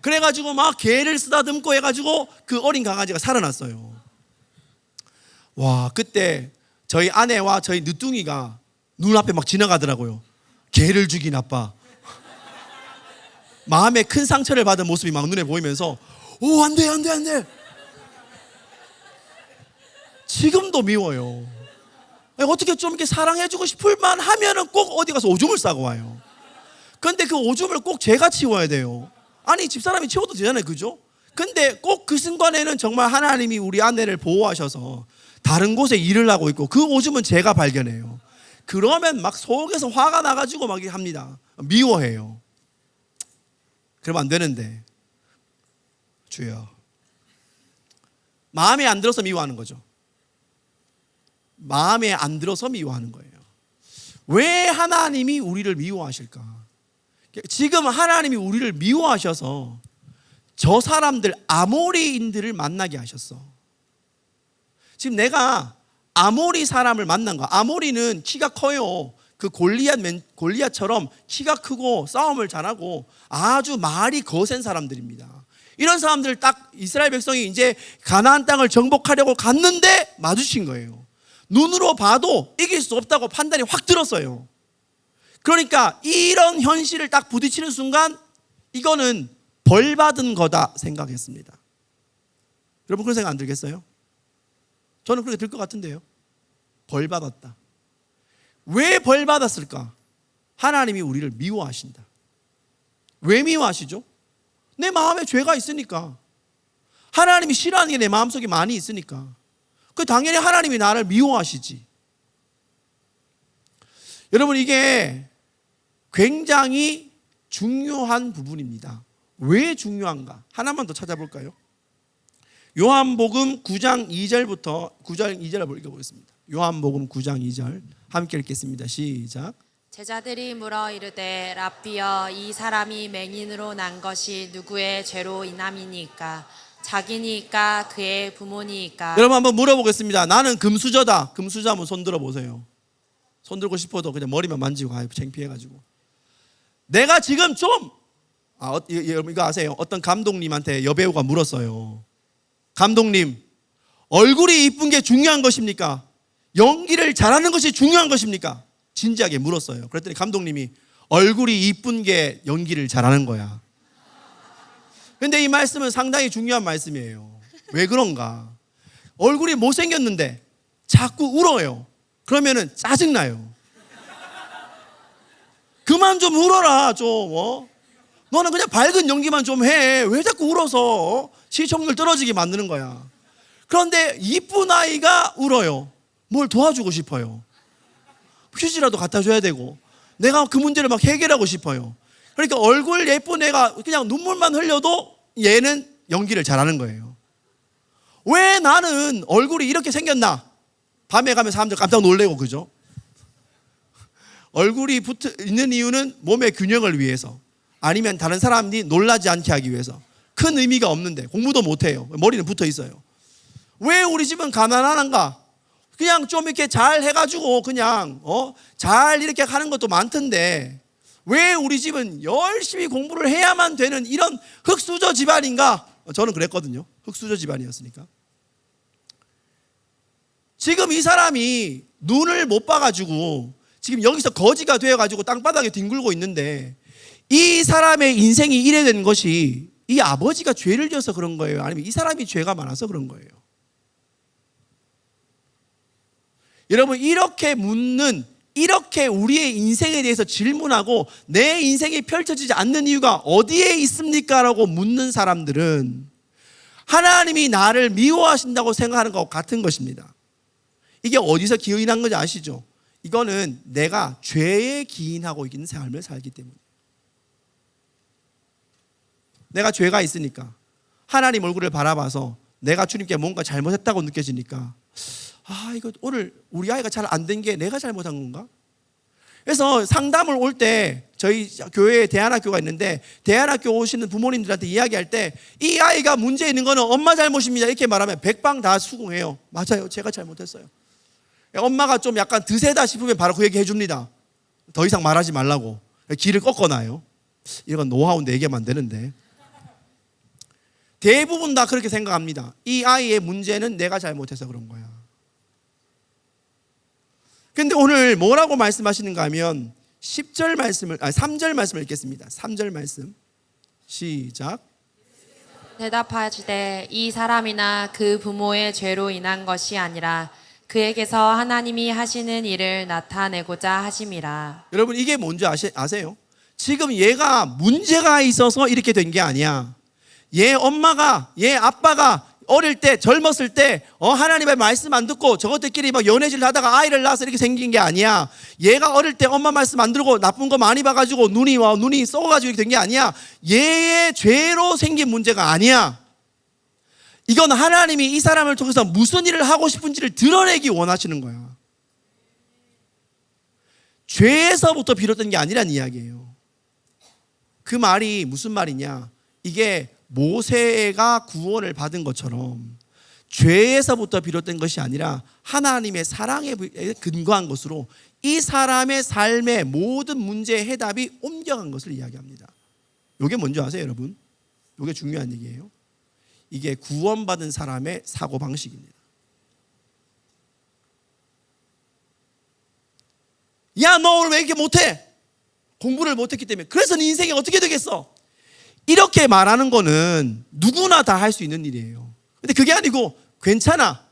그래가지고 막 개를 쓰다듬고 해가지고 그 어린 강아지가 살아났어요. 와, 그때 저희 아내와 저희 늦둥이가 눈앞에 막 지나가더라고요. 개를 죽인 아빠. 마음에 큰 상처를 받은 모습이 막 눈에 보이면서 안 돼, 안 돼, 안 돼. 지금도 미워요. 어떻게 좀 이렇게 사랑해주고 싶을만 하면은 꼭 어디 가서 오줌을 싸고 와요. 근데 그 오줌을 꼭 제가 치워야 돼요. 아니 집사람이 치워도 되잖아요, 그죠? 근데 꼭 그 순간에는 정말 하나님이 우리 아내를 보호하셔서 다른 곳에 일을 하고 있고 그 오줌은 제가 발견해요. 그러면 막 속에서 화가 나가지고 막 합니다. 미워해요. 그러면 안 되는데 주여, 마음에 안 들어서 미워하는 거죠. 마음에 안 들어서 미워하는 거예요. 왜 하나님이 우리를 미워하실까? 지금 하나님이 우리를 미워하셔서 저 사람들 아모리인들을 만나게 하셨어. 지금 내가 아모리 사람을 만난 거야. 아모리는 키가 커요. 그 골리앗처럼 키가 크고 싸움을 잘하고 아주 말이 거센 사람들입니다. 이런 사람들 딱 이스라엘 백성이 이제 가나안 땅을 정복하려고 갔는데 마주친 거예요. 눈으로 봐도 이길 수 없다고 판단이 확 들었어요. 그러니까 이런 현실을 딱 부딪히는 순간 이거는 벌 받은 거다 생각했습니다. 여러분 그런 생각 안 들겠어요? 저는 그렇게 들 것 같은데요. 벌 받았다. 왜 벌 받았을까? 하나님이 우리를 미워하신다. 왜 미워하시죠? 내 마음에 죄가 있으니까. 하나님이 싫어하는 게 내 마음속에 많이 있으니까. 그 당연히 하나님이 나를 미워하시지. 여러분 이게 굉장히 중요한 부분입니다. 왜 중요한가? 하나만 더 찾아볼까요? 요한복음 9장 2절부터 9장 2절을 읽어보겠습니다. 요한복음 9장 2절 함께 읽겠습니다. 시작. 제자들이 물어 이르되 랍비여 이 사람이 맹인으로 난 것이 누구의 죄로 인함이니까? 자기니까 그의 부모니까? 여러분 한번 물어보겠습니다. 나는 금수저다. 금수저 한번 손 들어보세요. 손 들고 싶어도 그냥 머리만 만지고 가요. 창피해가지고. 내가 지금 좀 여러분 이거 아세요? 어떤 감독님한테 여배우가 물었어요. 감독님, 얼굴이 이쁜 게 중요한 것입니까? 연기를 잘하는 것이 중요한 것입니까? 진지하게 물었어요. 그랬더니 감독님이 얼굴이 이쁜 게 연기를 잘하는 거야. 근데 이 말씀은 상당히 중요한 말씀이에요. 왜 그런가? 얼굴이 못생겼는데 자꾸 울어요. 그러면은 짜증나요. 그만 좀 울어라 좀. 너는 그냥 밝은 연기만 좀 해. 왜 자꾸 울어서 시청률 떨어지게 만드는 거야. 그런데 이쁜 아이가 울어요. 뭘 도와주고 싶어요. 휴지라도 갖다 줘야 되고 내가 그 문제를 막 해결하고 싶어요. 그러니까 얼굴 예쁜 애가 그냥 눈물만 흘려도 얘는 연기를 잘하는 거예요. 왜 나는 얼굴이 이렇게 생겼나? 밤에 가면 사람들 깜짝 놀래고 그죠? 얼굴이 붙어 있는 이유는 몸의 균형을 위해서 아니면 다른 사람이 놀라지 않게 하기 위해서 큰 의미가 없는데 공부도 못해요. 머리는 붙어 있어요. 왜 우리 집은 가난한가? 그냥 좀 이렇게 잘 해가지고 그냥 잘 이렇게 하는 것도 많던데 왜 우리 집은 열심히 공부를 해야만 되는 이런 흙수저 집안인가? 저는 그랬거든요. 흙수저 집안이었으니까. 지금 이 사람이 눈을 못 봐가지고 지금 여기서 거지가 되어가지고 땅바닥에 뒹굴고 있는데 이 사람의 인생이 이래 된 것이 이 아버지가 죄를 지어서 그런 거예요? 아니면 이 사람이 죄가 많아서 그런 거예요? 여러분, 이렇게 묻는, 이렇게 우리의 인생에 대해서 질문하고 내 인생이 펼쳐지지 않는 이유가 어디에 있습니까? 라고 묻는 사람들은 하나님이 나를 미워하신다고 생각하는 것과 같은 것입니다. 이게 어디서 기인한 건지 아시죠? 이거는 내가 죄에 기인하고 있는 삶을 살기 때문에. 내가 죄가 있으니까 하나님 얼굴을 바라봐서 내가 주님께 뭔가 잘못했다고 느껴지니까 이거 오늘 우리 아이가 잘 안 된 게 내가 잘못한 건가? 그래서 상담을 올 때 저희 교회에 대안학교가 있는데 대안학교 오시는 부모님들한테 이야기할 때 이 아이가 문제 있는 거는 엄마 잘못입니다 이렇게 말하면 백방 다 수긍해요. 맞아요, 제가 잘못했어요. 엄마가 좀 약간 드세다 싶으면 바로 그 얘기 해줍니다. 더 이상 말하지 말라고 길을 꺾어놔요. 이건 노하우인데 얘기하면 안 되는데 대부분 다 그렇게 생각합니다. 이 아이의 문제는 내가 잘못해서 그런 거야. 근데 오늘 뭐라고 말씀하시는가 하면 3절 말씀을 읽겠습니다. 3절 말씀 시작. 대답하시되 이 사람이나 그 부모의 죄로 인한 것이 아니라 그에게서 하나님이 하시는 일을 나타내고자 하심이라. 여러분, 이게 뭔지 아세요? 지금 얘가 문제가 있어서 이렇게 된 게 아니야. 얘 엄마가, 얘 아빠가 어릴 때, 젊었을 때 하나님의 말씀 안 듣고 저것들끼리 막 연애질 하다가 아이를 낳아서 이렇게 생긴 게 아니야. 얘가 어릴 때 엄마 말씀 안 들고 나쁜 거 많이 봐가지고 눈이 썩어가지고 이렇게 된 게 아니야. 얘의 죄로 생긴 문제가 아니야. 이건 하나님이 이 사람을 통해서 무슨 일을 하고 싶은지를 드러내기 원하시는 거야. 죄에서부터 비롯된 게 아니란 이야기예요. 그 말이 무슨 말이냐? 이게 모세가 구원을 받은 것처럼 죄에서부터 비롯된 것이 아니라 하나님의 사랑에 근거한 것으로 이 사람의 삶의 모든 문제의 해답이 옮겨간 것을 이야기합니다. 이게 뭔지 아세요, 여러분? 이게 중요한 얘기예요. 이게 구원받은 사람의 사고방식입니다. 야, 너 오늘 왜 이렇게 못해? 공부를 못했기 때문에. 그래서 네 인생이 어떻게 되겠어? 이렇게 말하는 거는 누구나 다 할 수 있는 일이에요. 근데 그게 아니고 괜찮아.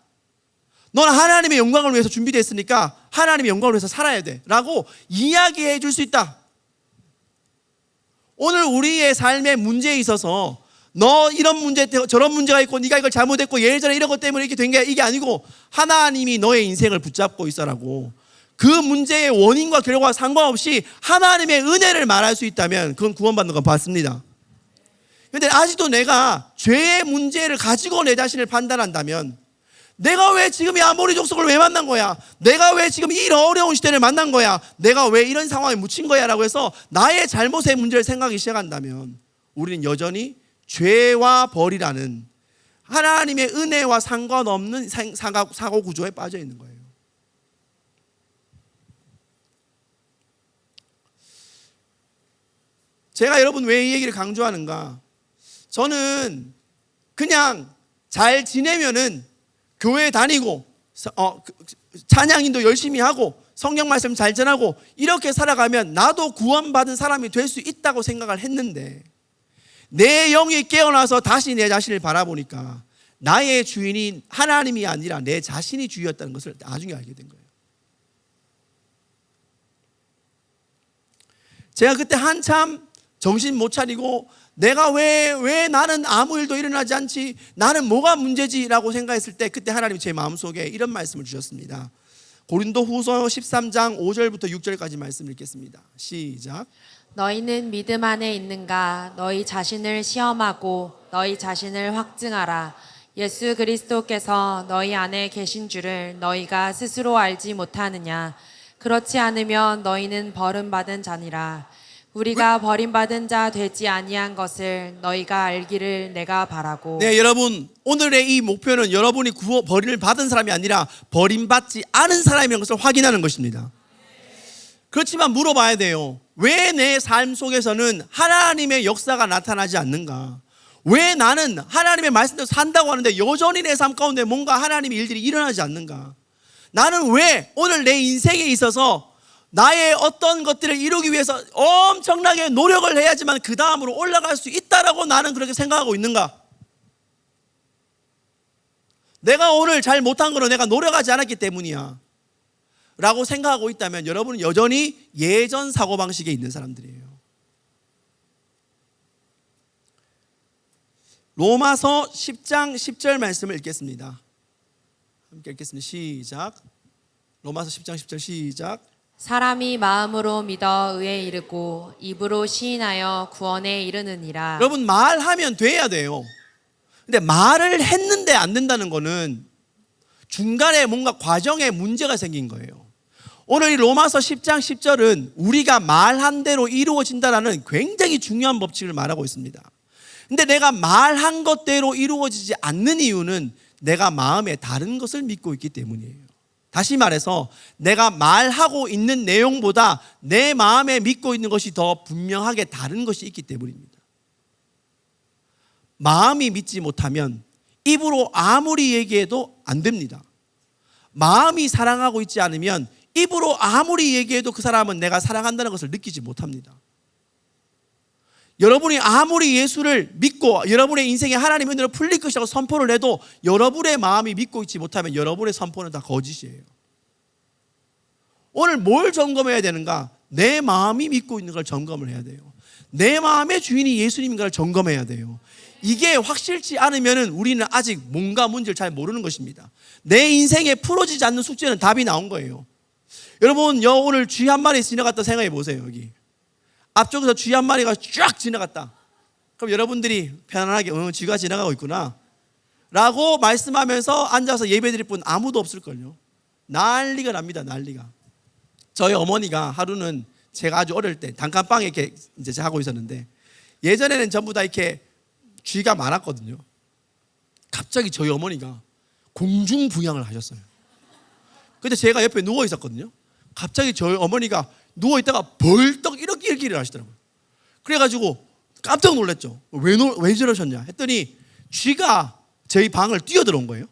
넌 하나님의 영광을 위해서 준비됐으니까 하나님의 영광을 위해서 살아야 돼 라고 이야기해 줄 수 있다. 오늘 우리의 삶의 문제에 있어서 너 이런 문제, 저런 문제가 있고 네가 이걸 잘못했고 예전에 이런 것 때문에 이렇게 된 게 이게 아니고 하나님이 너의 인생을 붙잡고 있어라고 그 문제의 원인과 결과와 상관없이 하나님의 은혜를 말할 수 있다면 그건 구원받는 건 맞습니다. 그런데 아직도 내가 죄의 문제를 가지고 내 자신을 판단한다면 내가 왜 지금 이 아모리 족속을 왜 만난 거야? 내가 왜 지금 이 어려운 시대를 만난 거야? 내가 왜 이런 상황에 묻힌 거야? 라고 해서 나의 잘못의 문제를 생각하기 시작한다면 우리는 여전히 죄와 벌이라는 하나님의 은혜와 상관없는 사고 구조에 빠져 있는 거예요. 제가 여러분 왜 이 얘기를 강조하는가? 저는 그냥 잘 지내면은 교회 다니고 찬양인도 열심히 하고 성경 말씀 잘 전하고 이렇게 살아가면 나도 구원받은 사람이 될 수 있다고 생각을 했는데 내 영이 깨어나서 다시 내 자신을 바라보니까 나의 주인이 하나님이 아니라 내 자신이 주였다는 것을 나중에 알게 된 거예요. 제가 그때 한참 정신 못 차리고 내가 왜 나는 아무 일도 일어나지 않지? 나는 뭐가 문제지라고 생각했을 때 그때 하나님이 제 마음속에 이런 말씀을 주셨습니다. 고린도후서 13장 5절부터 6절까지 말씀을 읽겠습니다. 시작. 너희는 믿음 안에 있는가? 너희 자신을 시험하고 너희 자신을 확증하라. 예수 그리스도께서 너희 안에 계신 줄을 너희가 스스로 알지 못하느냐? 그렇지 않으면 너희는 버림받은 자니라. 우리가 버림받은 자 되지 아니한 것을 너희가 알기를 내가 바라고. 네, 여러분, 오늘의 이 목표는 여러분이 버림을 받은 사람이 아니라 버림받지 않은 사람이라는 것을 확인하는 것입니다. 그렇지만 물어봐야 돼요. 왜 내 삶 속에서는 하나님의 역사가 나타나지 않는가? 왜 나는 하나님의 말씀대로 산다고 하는데 여전히 내 삶 가운데 뭔가 하나님의 일들이 일어나지 않는가? 나는 왜 오늘 내 인생에 있어서 나의 어떤 것들을 이루기 위해서 엄청나게 노력을 해야지만 그 다음으로 올라갈 수 있다라고 나는 그렇게 생각하고 있는가? 내가 오늘 잘 못한 거는 내가 노력하지 않았기 때문이야 라고 생각하고 있다면 여러분은 여전히 예전 사고방식에 있는 사람들이에요. 로마서 10장 10절 말씀을 읽겠습니다. 함께 읽겠습니다. 시작. 로마서 10장 10절 시작. 사람이 마음으로 믿어 의에 이르고 입으로 시인하여 구원에 이르느니라. 여러분, 말하면 돼야 돼요. 근데 말을 했는데 안 된다는 거는 중간에 뭔가 과정에 문제가 생긴 거예요. 오늘 이 로마서 10장 10절은 우리가 말한 대로 이루어진다라는 굉장히 중요한 법칙을 말하고 있습니다. 근데 내가 말한 것대로 이루어지지 않는 이유는 내가 마음에 다른 것을 믿고 있기 때문이에요. 다시 말해서 내가 말하고 있는 내용보다 내 마음에 믿고 있는 것이 더 분명하게 다른 것이 있기 때문입니다. 마음이 믿지 못하면 입으로 아무리 얘기해도 안 됩니다. 마음이 사랑하고 있지 않으면 입으로 아무리 얘기해도 그 사람은 내가 사랑한다는 것을 느끼지 못합니다. 여러분이 아무리 예수를 믿고 여러분의 인생에 하나님의 은혜로 풀릴 것이라고 선포를 해도 여러분의 마음이 믿고 있지 못하면 여러분의 선포는 다 거짓이에요. 오늘 뭘 점검해야 되는가? 내 마음이 믿고 있는 걸 점검을 해야 돼요. 내 마음의 주인이 예수님인가를 점검해야 돼요. 이게 확실치 않으면 우리는 아직 뭔가 문제를 잘 모르는 것입니다. 내 인생에 풀어지지 않는 숙제는 답이 나온 거예요. 여러분, 오늘 쥐 한 마리 지나갔다 생각해 보세요. 여기 앞쪽에서 쥐 한 마리가 쫙 지나갔다. 그럼 여러분들이 편안하게 쥐가 지나가고 있구나 라고 말씀하면서 앉아서 예배 드릴 분 아무도 없을걸요. 난리가 납니다. 난리가. 저희 어머니가 하루는 제가 아주 어릴 때 단칸방에 이렇게 이제 하고 있었는데 예전에는 전부 다 이렇게 쥐가 많았거든요. 갑자기 저희 어머니가 공중부양을 하셨어요. 근데 제가 옆에 누워 있었거든요. 갑자기 저희 어머니가 누워있다가 벌떡 이렇게 일어나시더라고요. 그래가지고 깜짝 놀랐죠. 왜 저러셨냐 했더니 쥐가 저희 방을 뛰어들어온 거예요.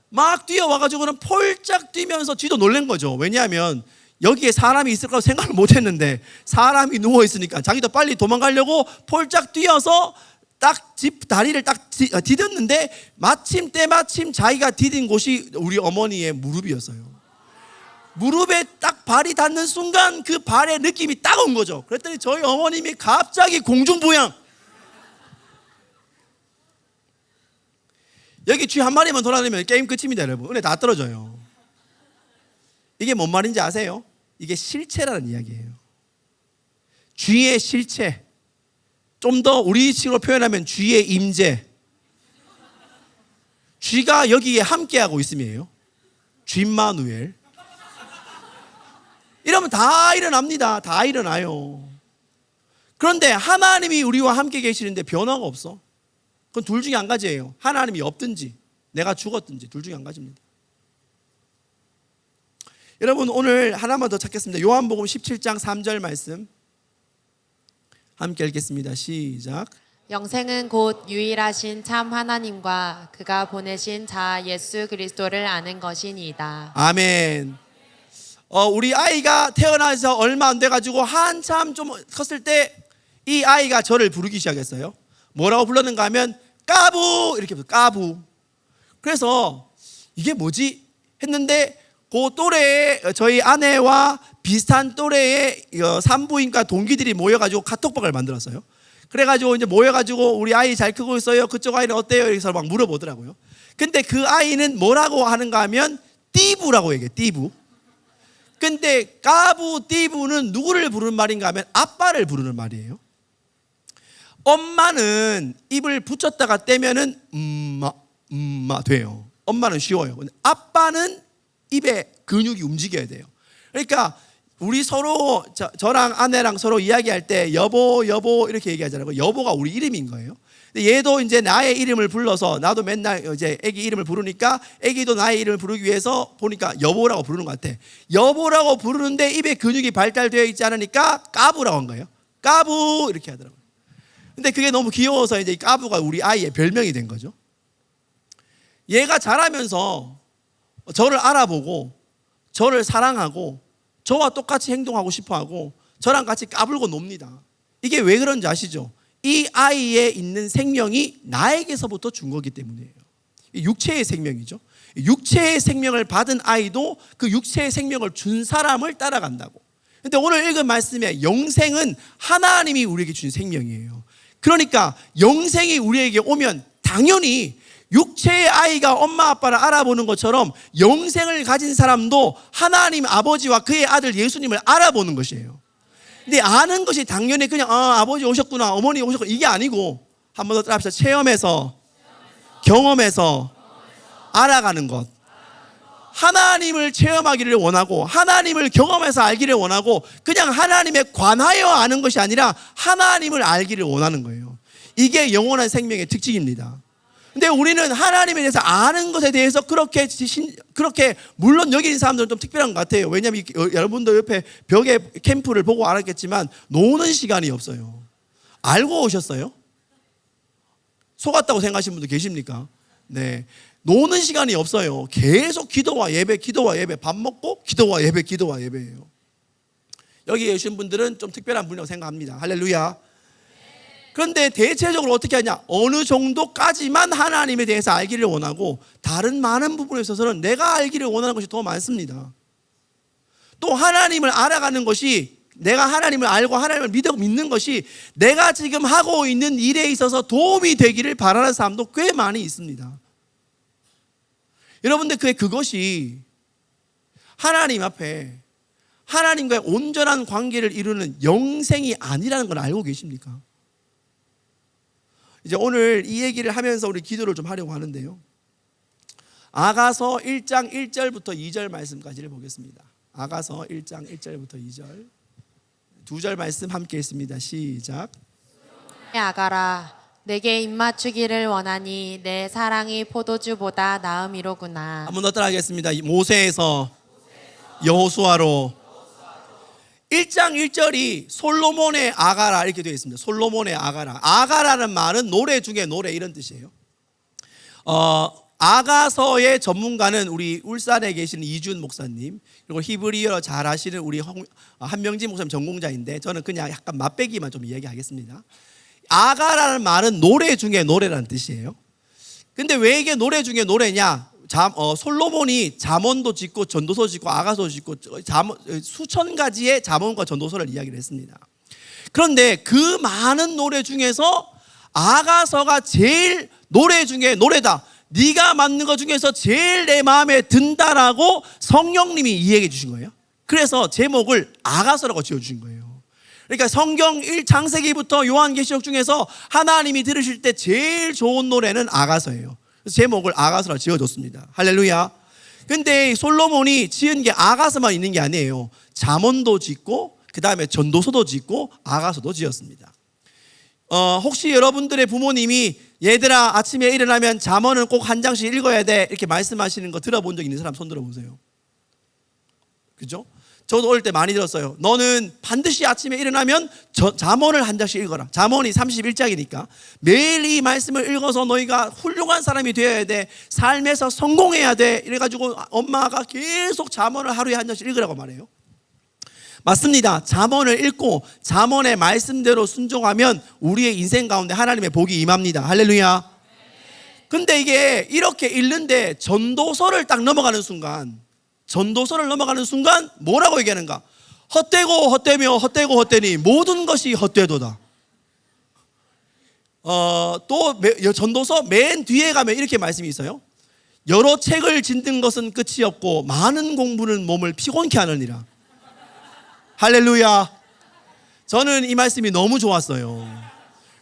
막 뛰어와가지고는 폴짝 뛰면서 쥐도 놀란 거죠. 왜냐하면 여기에 사람이 있을 거라고 생각을 못했는데 사람이 누워있으니까 자기도 빨리 도망가려고 폴짝 뛰어서 딱 집 다리를 딱 디뎠는데 때마침 자기가 디딘 곳이 우리 어머니의 무릎이었어요. 무릎에 딱 발이 닿는 순간 그 발의 느낌이 딱 온 거죠. 그랬더니 저희 어머님이 갑자기 공중부양. 여기 쥐 한 마리만 돌아다니면 게임 끝입니다, 여러분. 은혜 다 떨어져요. 이게 뭔 말인지 아세요? 이게 실체라는 이야기예요. 쥐의 실체. 좀 더 우리식으로 표현하면 쥐의 임재. 쥐가 여기에 함께하고 있음이에요. 쥐마누엘. 이러면 다 일어납니다. 다 일어나요. 그런데 하나님이 우리와 함께 계시는데 변화가 없어. 그건 둘 중에 한 가지예요. 하나님이 없든지 내가 죽었든지 둘 중에 한 가지입니다. 여러분, 오늘 하나만 더 찾겠습니다. 요한복음 17장 3절 말씀 함께 읽겠습니다. 시작. 영생은 곧 유일하신 참 하나님과 그가 보내신 자 예수 그리스도를 아는 것이니이다. 아멘. 우리 아이가 태어나서 얼마 안 돼가지고 한참 좀 컸을 때 이 아이가 저를 부르기 시작했어요. 뭐라고 불렀는가 하면 까부 이렇게 불렀어요. 까부. 그래서 이게 뭐지 했는데 그 또래에 저희 아내와 비슷한 또래의 산부인과 동기들이 모여가지고 카톡방을 만들었어요. 그래가지고 이제 모여가지고 우리 아이 잘 크고 있어요. 그쪽 아이는 어때요? 이래서 막 물어보더라고요. 근데 그 아이는 뭐라고 하는가 하면 띠부라고 얘기해요. 띠부. 근데 까부, 띠부는 누구를 부르는 말인가 하면 아빠를 부르는 말이에요. 엄마는 입을 붙였다가 떼면은 돼요. 엄마는 쉬워요. 근데 아빠는 입에 근육이 움직여야 돼요. 그러니까 우리 서로 저랑 아내랑 서로 이야기할 때 여보 여보 이렇게 얘기하잖아요. 여보가 우리 이름인 거예요. 근데 얘도 이제 나의 이름을 불러서 나도 맨날 이제 애기 이름을 부르니까 애기도 나의 이름을 부르기 위해서 보니까 여보라고 부르는 것 같아. 여보라고 부르는데 입에 근육이 발달되어 있지 않으니까 까부라고 한 거예요. 까부 이렇게 하더라고요. 근데 그게 너무 귀여워서 이제 이 까부가 우리 아이의 별명이 된 거죠. 얘가 자라면서 저를 알아보고 저를 사랑하고 저와 똑같이 행동하고 싶어하고 저랑 같이 까불고 놉니다. 이게 왜 그런지 아시죠? 이 아이에 있는 생명이 나에게서부터 준 거기 때문이에요. 육체의 생명이죠. 육체의 생명을 받은 아이도 그 육체의 생명을 준 사람을 따라간다고. 근데 오늘 읽은 말씀에 영생은 하나님이 우리에게 준 생명이에요. 그러니까 영생이 우리에게 오면 당연히 육체의 아이가 엄마 아빠를 알아보는 것처럼 영생을 가진 사람도 하나님 아버지와 그의 아들 예수님을 알아보는 것이에요. 근데 아는 것이 당연히 그냥 아버지 오셨구나 어머니 오셨구나 이게 아니고 한 번 더 따라합시다. 체험해서 경험해서 알아가는 것. 하나님을 체험하기를 원하고 하나님을 경험해서 알기를 원하고 그냥 하나님에 관하여 아는 것이 아니라 하나님을 알기를 원하는 거예요. 이게 영원한 생명의 특징입니다. 근데 우리는 하나님에 대해서 아는 것에 대해서 그렇게 물론 여기 있는 사람들은 좀 특별한 것 같아요. 왜냐하면 여러분도 옆에 벽에 캠프를 보고 알았겠지만 노는 시간이 없어요. 알고 오셨어요? 속았다고 생각하시는 분도 계십니까? 네, 노는 시간이 없어요. 계속 기도와 예배, 기도와 예배, 밥 먹고 기도와 예배, 기도와 예배예요. 여기에 오신 분들은 좀 특별한 분이라고 생각합니다. 할렐루야. 그런데 대체적으로 어떻게 하냐? 어느 정도까지만 하나님에 대해서 알기를 원하고 다른 많은 부분에 있어서는 내가 알기를 원하는 것이 더 많습니다. 또 하나님을 알아가는 것이 내가 하나님을 알고 하나님을 믿는 것이 내가 지금 하고 있는 일에 있어서 도움이 되기를 바라는 사람도 꽤 많이 있습니다. 여러분들 그것이 하나님 앞에 하나님과의 온전한 관계를 이루는 영생이 아니라는 걸 알고 계십니까? 이제 오늘 이 얘기를 하면서 우리 기도를 좀 하려고 하는데요. 아가서 1장 1절부터 2절 말씀까지를 보겠습니다. 아가서 1장 1절부터 2절. 두 절 말씀 함께 했습니다. 시작. 아가라 내게 입맞추기를 원하니 내 사랑이 포도주보다 나음이로구나. 한 번 더 따라하겠습니다. 모세에서 여호수아로 1장 1절이 솔로몬의 아가라 이렇게 되어 있습니다. 솔로몬의 아가라. 아가라는 말은 노래 중에 노래 이런 뜻이에요. 아가서의 전문가는 우리 울산에 계시는 이준 목사님 그리고 히브리어 잘 아시는 우리 한명진 목사님 전공자인데 저는 그냥 약간 맛배기만 좀 이야기하겠습니다. 아가라는 말은 노래 중에 노래라는 뜻이에요. 근데 왜 이게 노래 중에 노래냐? 솔로몬이 잠언도 짓고 전도서 짓고 아가서 짓고 수천 가지의 잠언과 전도서를 이야기를 했습니다. 그런데 그 많은 노래 중에서 아가서가 제일 노래 중에 노래다. 네가 만든 것 중에서 제일 내 마음에 든다라고 성령님이 이야기해 주신 거예요. 그래서 제목을 아가서라고 지어주신 거예요. 그러니까 성경 1창세기부터 요한계시록 중에서 하나님이 들으실 때 제일 좋은 노래는 아가서예요. 그래서 제목을 아가서라 지어줬습니다. 할렐루야. 근데 솔로몬이 지은 게 아가서만 있는 게 아니에요. 잠언도 짓고 그 다음에 전도서도 짓고 아가서도 지었습니다. 혹시 여러분들의 부모님이 얘들아 아침에 일어나면 잠언은 꼭 한 장씩 읽어야 돼 이렇게 말씀하시는 거 들어본 적 있는 사람 손 들어보세요. 그죠? 저도 어릴 때 많이 들었어요. 너는 반드시 아침에 일어나면 잠언을 한 장씩 읽어라. 잠언이 31장이니까 매일 이 말씀을 읽어서 너희가 훌륭한 사람이 되어야 돼. 삶에서 성공해야 돼. 이래가지고 엄마가 계속 잠언을 하루에 한 장씩 읽으라고 말해요. 맞습니다. 잠언을 읽고 잠언의 말씀대로 순종하면 우리의 인생 가운데 하나님의 복이 임합니다. 할렐루야. 근데 이게 이렇게 읽는데 전도서를 딱 넘어가는 순간 뭐라고 얘기하는가? 헛되고 헛되며 헛되고 헛되니 모든 것이 헛되도다. 또 전도서 맨 뒤에 가면 이렇게 말씀이 있어요. 여러 책을 짓는 것은 끝이 없고 많은 공부는 몸을 피곤케 하느니라. 할렐루야. 저는 이 말씀이 너무 좋았어요.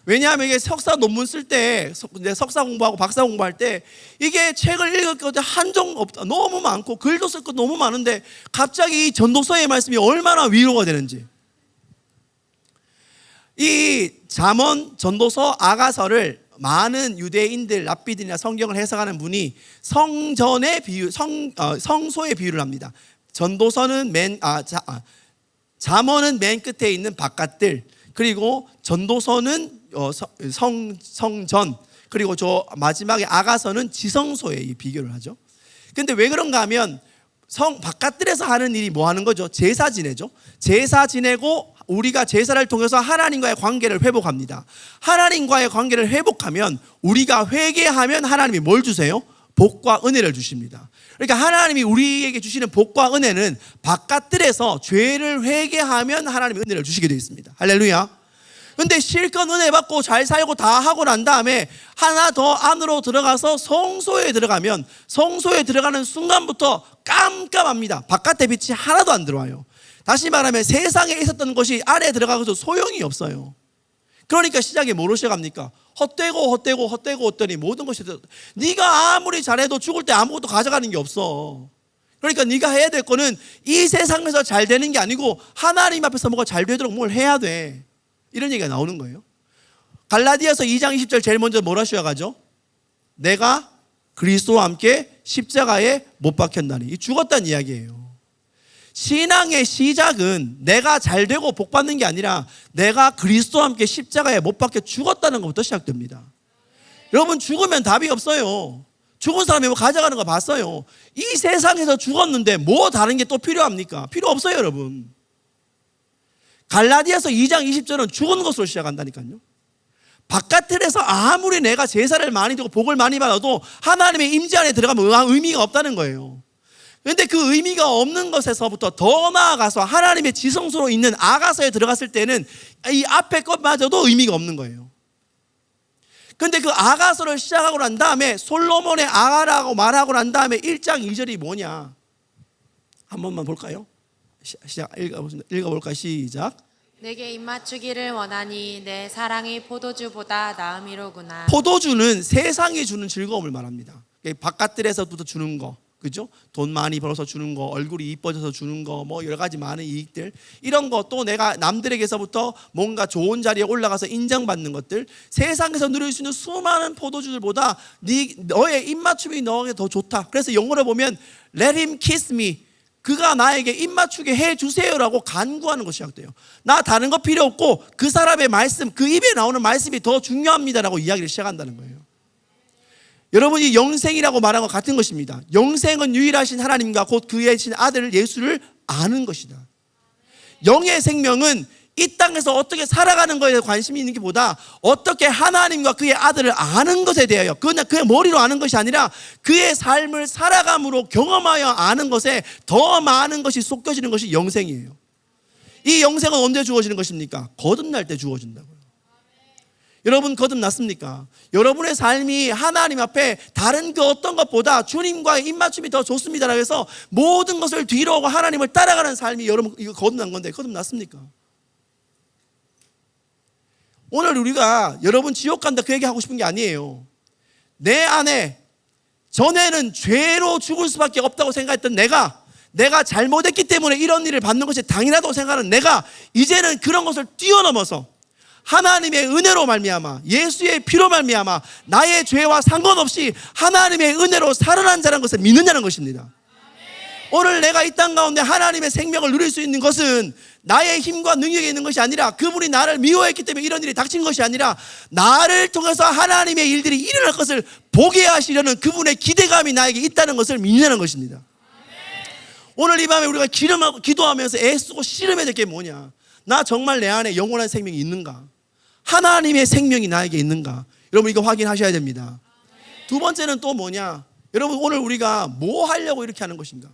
왜냐하면 이게 석사 논문 쓸 때, 석사 공부하고 박사 공부할 때 이게 책을 읽을 것도 한정 없다. 너무 많고 글도 쓸 것 너무 많은데 갑자기 이 전도서의 말씀이 얼마나 위로가 되는지. 이 잠언, 전도서, 아가서를 많은 유대인들, 랍비들이나 성경을 해석하는 분이 성전의 비유, 성소의 비유를 합니다. 전도서는 잠언은 맨 끝에 있는 바깥들, 그리고 전도서는 성전, 그리고 저 마지막에 아가서는 지성소에 비교를 하죠. 근데 왜 그런가 하면 바깥들에서 하는 일이 뭐 하는 거죠? 제사 지내죠. 제사 지내고 우리가 제사를 통해서 하나님과의 관계를 회복합니다. 하나님과의 관계를 회복하면 우리가 회개하면 하나님이 뭘 주세요? 복과 은혜를 주십니다. 그러니까 하나님이 우리에게 주시는 복과 은혜는 바깥들에서 죄를 회개하면 하나님이 은혜를 주시게 되어 있습니다. 할렐루야. 근데 실컷 은혜 받고 잘 살고 다 하고 난 다음에 하나 더 안으로 들어가서 성소에 들어가면 성소에 들어가는 순간부터 깜깜합니다. 바깥의 빛이 하나도 안 들어와요. 다시 말하면 세상에 있었던 것이 안에 들어가서 소용이 없어요. 그러니까 시작이 뭐로 시작합니까? 헛되고 모든 것이 네가 아무리 잘해도 죽을 때 아무것도 가져가는 게 없어. 그러니까 네가 해야 될 거는 이 세상에서 잘 되는 게 아니고 하나님 앞에서 뭐가 잘 되도록 뭘 해야 돼. 이런 얘기가 나오는 거예요. 갈라디아서 2장 20절 제일 먼저 뭐라 시작하죠? 내가 그리스도와 함께 십자가에 못 박혔나니. 이 죽었다는 이야기예요. 신앙의 시작은 내가 잘 되고 복 받는 게 아니라 내가 그리스도와 함께 십자가에 못 박혀 죽었다는 것부터 시작됩니다. 여러분, 죽으면 답이 없어요. 죽은 사람이 뭐 가져가는 거 봤어요. 이 세상에서 죽었는데 뭐 다른 게 또 필요합니까? 필요 없어요, 여러분. 갈라디아서 2장 20절은 죽은 것으로 시작한다니까요. 바깥들에서 아무리 내가 제사를 많이 드리고 복을 많이 받아도 하나님의 임재 안에 들어가면 의미가 없다는 거예요. 그런데 그 의미가 없는 것에서부터 더 나아가서 하나님의 지성소로 있는 아가서에 들어갔을 때는 이 앞에 것마저도 의미가 없는 거예요. 그런데 그 아가서를 시작하고 난 다음에 솔로몬의 아가라고 말하고 난 다음에 1장 2절이 뭐냐? 한 번만 볼까요? 읽어볼까요? 시작. 내게 입맞추기를 원하니 내 사랑이 포도주보다 나음이로구나. 포도주는 세상이 주는 즐거움을 말합니다. 바깥들에서부터 주는 거, 그죠? 돈 많이 벌어서 주는 거, 얼굴이 이뻐져서 주는 거, 뭐 여러 가지 많은 이익들, 이런 거, 또 내가 남들에게서부터 뭔가 좋은 자리에 올라가서 인정받는 것들, 세상에서 누릴 수 있는 수많은 포도주들보다 너의 입맞춤이 너에게 더 좋다. 그래서 영어로 보면 Let him kiss me, 그가 나에게 입맞추게 해주세요라고 간구하는 것이 시작돼요. 나 다른 거 필요 없고 그 사람의 말씀, 그 입에 나오는 말씀이 더 중요합니다라고 이야기를 시작한다는 거예요. 여러분이 영생이라고 말한 것 같은 것입니다. 영생은 유일하신 하나님과 곧 그의 신 아들 예수를 아는 것이다. 영의 생명은 이 땅에서 어떻게 살아가는 것에 관심이 있는 것보다 어떻게 하나님과 그의 아들을 아는 것에 대하여, 그냥 그의 머리로 아는 것이 아니라 그의 삶을 살아감으로 경험하여 아는 것에 더 많은 것이 쏟겨지는 것이 영생이에요. 이 영생은 언제 주어지는 것입니까? 거듭날 때 주어진다고요. 여러분, 거듭났습니까? 여러분의 삶이 하나님 앞에 다른 그 어떤 것보다 주님과의 입맞춤이 더 좋습니다라고 해서 모든 것을 뒤로 하고 하나님을 따라가는 삶이 여러분 이거 거듭난 건데, 거듭났습니까? 오늘 우리가 여러분 지옥 간다 그 얘기하고 싶은 게 아니에요. 내 안에 전에는 죄로 죽을 수밖에 없다고 생각했던 내가 잘못했기 때문에 이런 일을 받는 것이 당연하다고 생각하는 내가 이제는 그런 것을 뛰어넘어서 하나님의 은혜로 말미암아, 예수의 피로 말미암아 나의 죄와 상관없이 하나님의 은혜로 살아난 자라는 것을 믿느냐는 것입니다. 오늘 내가 이 땅 가운데 하나님의 생명을 누릴 수 있는 것은 나의 힘과 능력이 있는 것이 아니라, 그분이 나를 미워했기 때문에 이런 일이 닥친 것이 아니라, 나를 통해서 하나님의 일들이 일어날 것을 보게 하시려는 그분의 기대감이 나에게 있다는 것을 믿는 것입니다. 오늘 이 밤에 우리가 기도하면서 애쓰고 씨름해야 될 게 뭐냐? 나 정말 내 안에 영원한 생명이 있는가? 하나님의 생명이 나에게 있는가? 여러분, 이거 확인하셔야 됩니다. 두 번째는 또 뭐냐? 여러분, 오늘 우리가 뭐 하려고 이렇게 하는 것인가?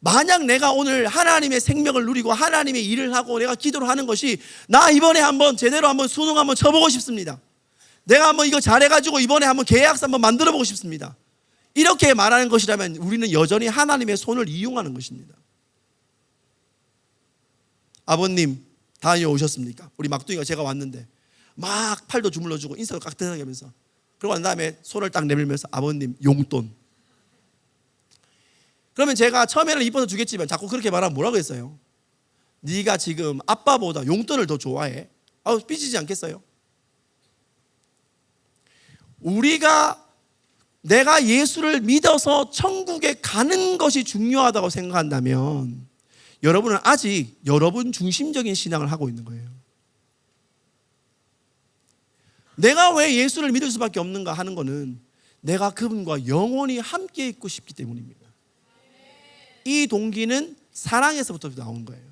만약 내가 오늘 하나님의 생명을 누리고 하나님의 일을 하고 내가 기도를 하는 것이, 나 이번에 한번 제대로 한번 수능 한번 쳐보고 싶습니다, 내가 한번 이거 잘해가지고 이번에 한번 계약서 한번 만들어 보고 싶습니다, 이렇게 말하는 것이라면 우리는 여전히 하나님의 손을 이용하는 것입니다. 아버님, 다녀오셨습니까? 우리 막둥이가 제가 왔는데 막 팔도 주물러주고 인사도 깍듯하게 하면서, 그러고 난 다음에 손을 딱 내밀면서 아버님 용돈. 그러면 제가 처음에는 이뻐서 주겠지만 자꾸 그렇게 말하면 뭐라고 했어요? 네가 지금 아빠보다 용돈을 더 좋아해? 삐지지 않겠어요? 내가 예수를 믿어서 천국에 가는 것이 중요하다고 생각한다면 여러분은 아직 여러분 중심적인 신앙을 하고 있는 거예요. 내가 왜 예수를 믿을 수밖에 없는가 하는 것은 내가 그분과 영원히 함께 있고 싶기 때문입니다. 이 동기는 사랑에서부터 나온 거예요.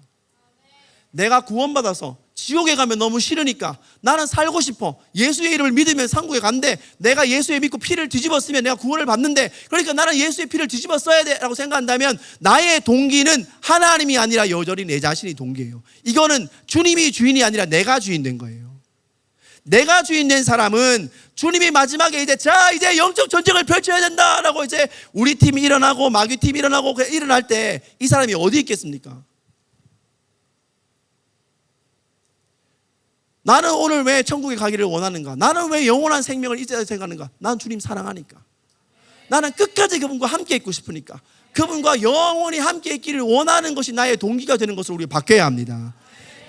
내가 구원받아서 지옥에 가면 너무 싫으니까 나는 살고 싶어. 예수의 이름을 믿으면 천국에 간대. 내가 예수의 믿고 피를 뒤집어 쓰면 내가 구원을 받는데, 그러니까 나는 예수의 피를 뒤집어 써야 돼 라고 생각한다면 나의 동기는 하나님이 아니라 여전히 내 자신이 동기예요. 이거는 주님이 주인이 아니라 내가 주인 된 거예요. 내가 주인 된 사람은 주님이 마지막에 이제 영적 전쟁을 펼쳐야 된다라고 이제 우리 팀이 일어나고 마귀 팀이 일어나고 일어날 때 이 사람이 어디 있겠습니까? 나는 오늘 왜 천국에 가기를 원하는가? 나는 왜 영원한 생명을 이제야 생각하는가? 난 주님 사랑하니까. 나는 끝까지 그분과 함께 있고 싶으니까. 그분과 영원히 함께 있기를 원하는 것이 나의 동기가 되는 것을 우리가 바뀌어야 합니다.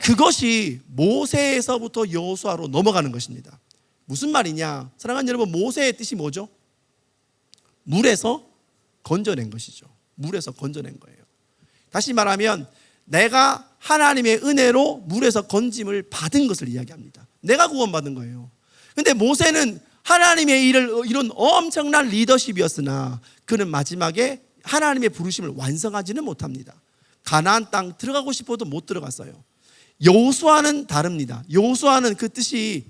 그것이 모세에서부터 여호수아로 넘어가는 것입니다. 무슨 말이냐? 사랑하는 여러분, 모세의 뜻이 뭐죠? 물에서 건져낸 것이죠. 물에서 건져낸 거예요. 다시 말하면 내가 하나님의 은혜로 물에서 건짐을 받은 것을 이야기합니다. 내가 구원받은 거예요. 근데 모세는 하나님의 일을 이룬 엄청난 리더십이었으나 그는 마지막에 하나님의 부르심을 완성하지는 못합니다. 가나안 땅 들어가고 싶어도 못 들어갔어요. 여호수아는 다릅니다. 여호수아는 그 뜻이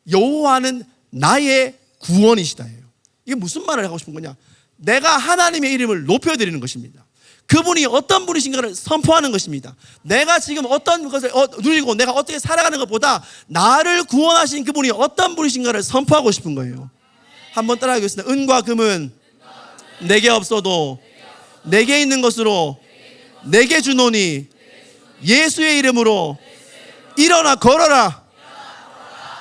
여호와는 나의 구원이시다예요. 이게 무슨 말을 하고 싶은 거냐? 내가 하나님의 이름을 높여드리는 것입니다. 그분이 어떤 분이신가를 선포하는 것입니다. 내가 지금 어떤 것을 누리고 내가 어떻게 살아가는 것보다 나를 구원하신 그분이 어떤 분이신가를 선포하고 싶은 거예요. 한번 따라하겠습니다. 은과 금은 내게 없어도 내게 있는 것으로 내게 주노니 예수의 이름으로 일어나 걸어라.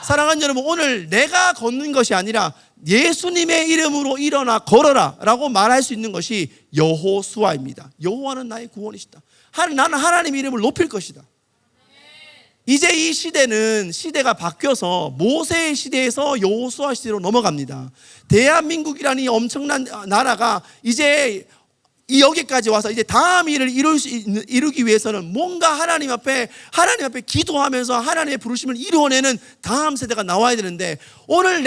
사랑하는 여러분, 오늘 내가 걷는 것이 아니라 예수님의 이름으로 일어나 걸어라 라고 말할 수 있는 것이 여호수아입니다. 여호와는 나의 구원이시다. 나는 하나님의 이름을 높일 것이다. 이제 이 시대가 바뀌어서 모세의 시대에서 여호수아 시대로 넘어갑니다. 대한민국이라는 이 엄청난 나라가 이제 여기까지 와서 이제 다음 일을 이루기 위해서는 뭔가 하나님 앞에 기도하면서 하나님의 부르심을 이루어내는 다음 세대가 나와야 되는데, 오늘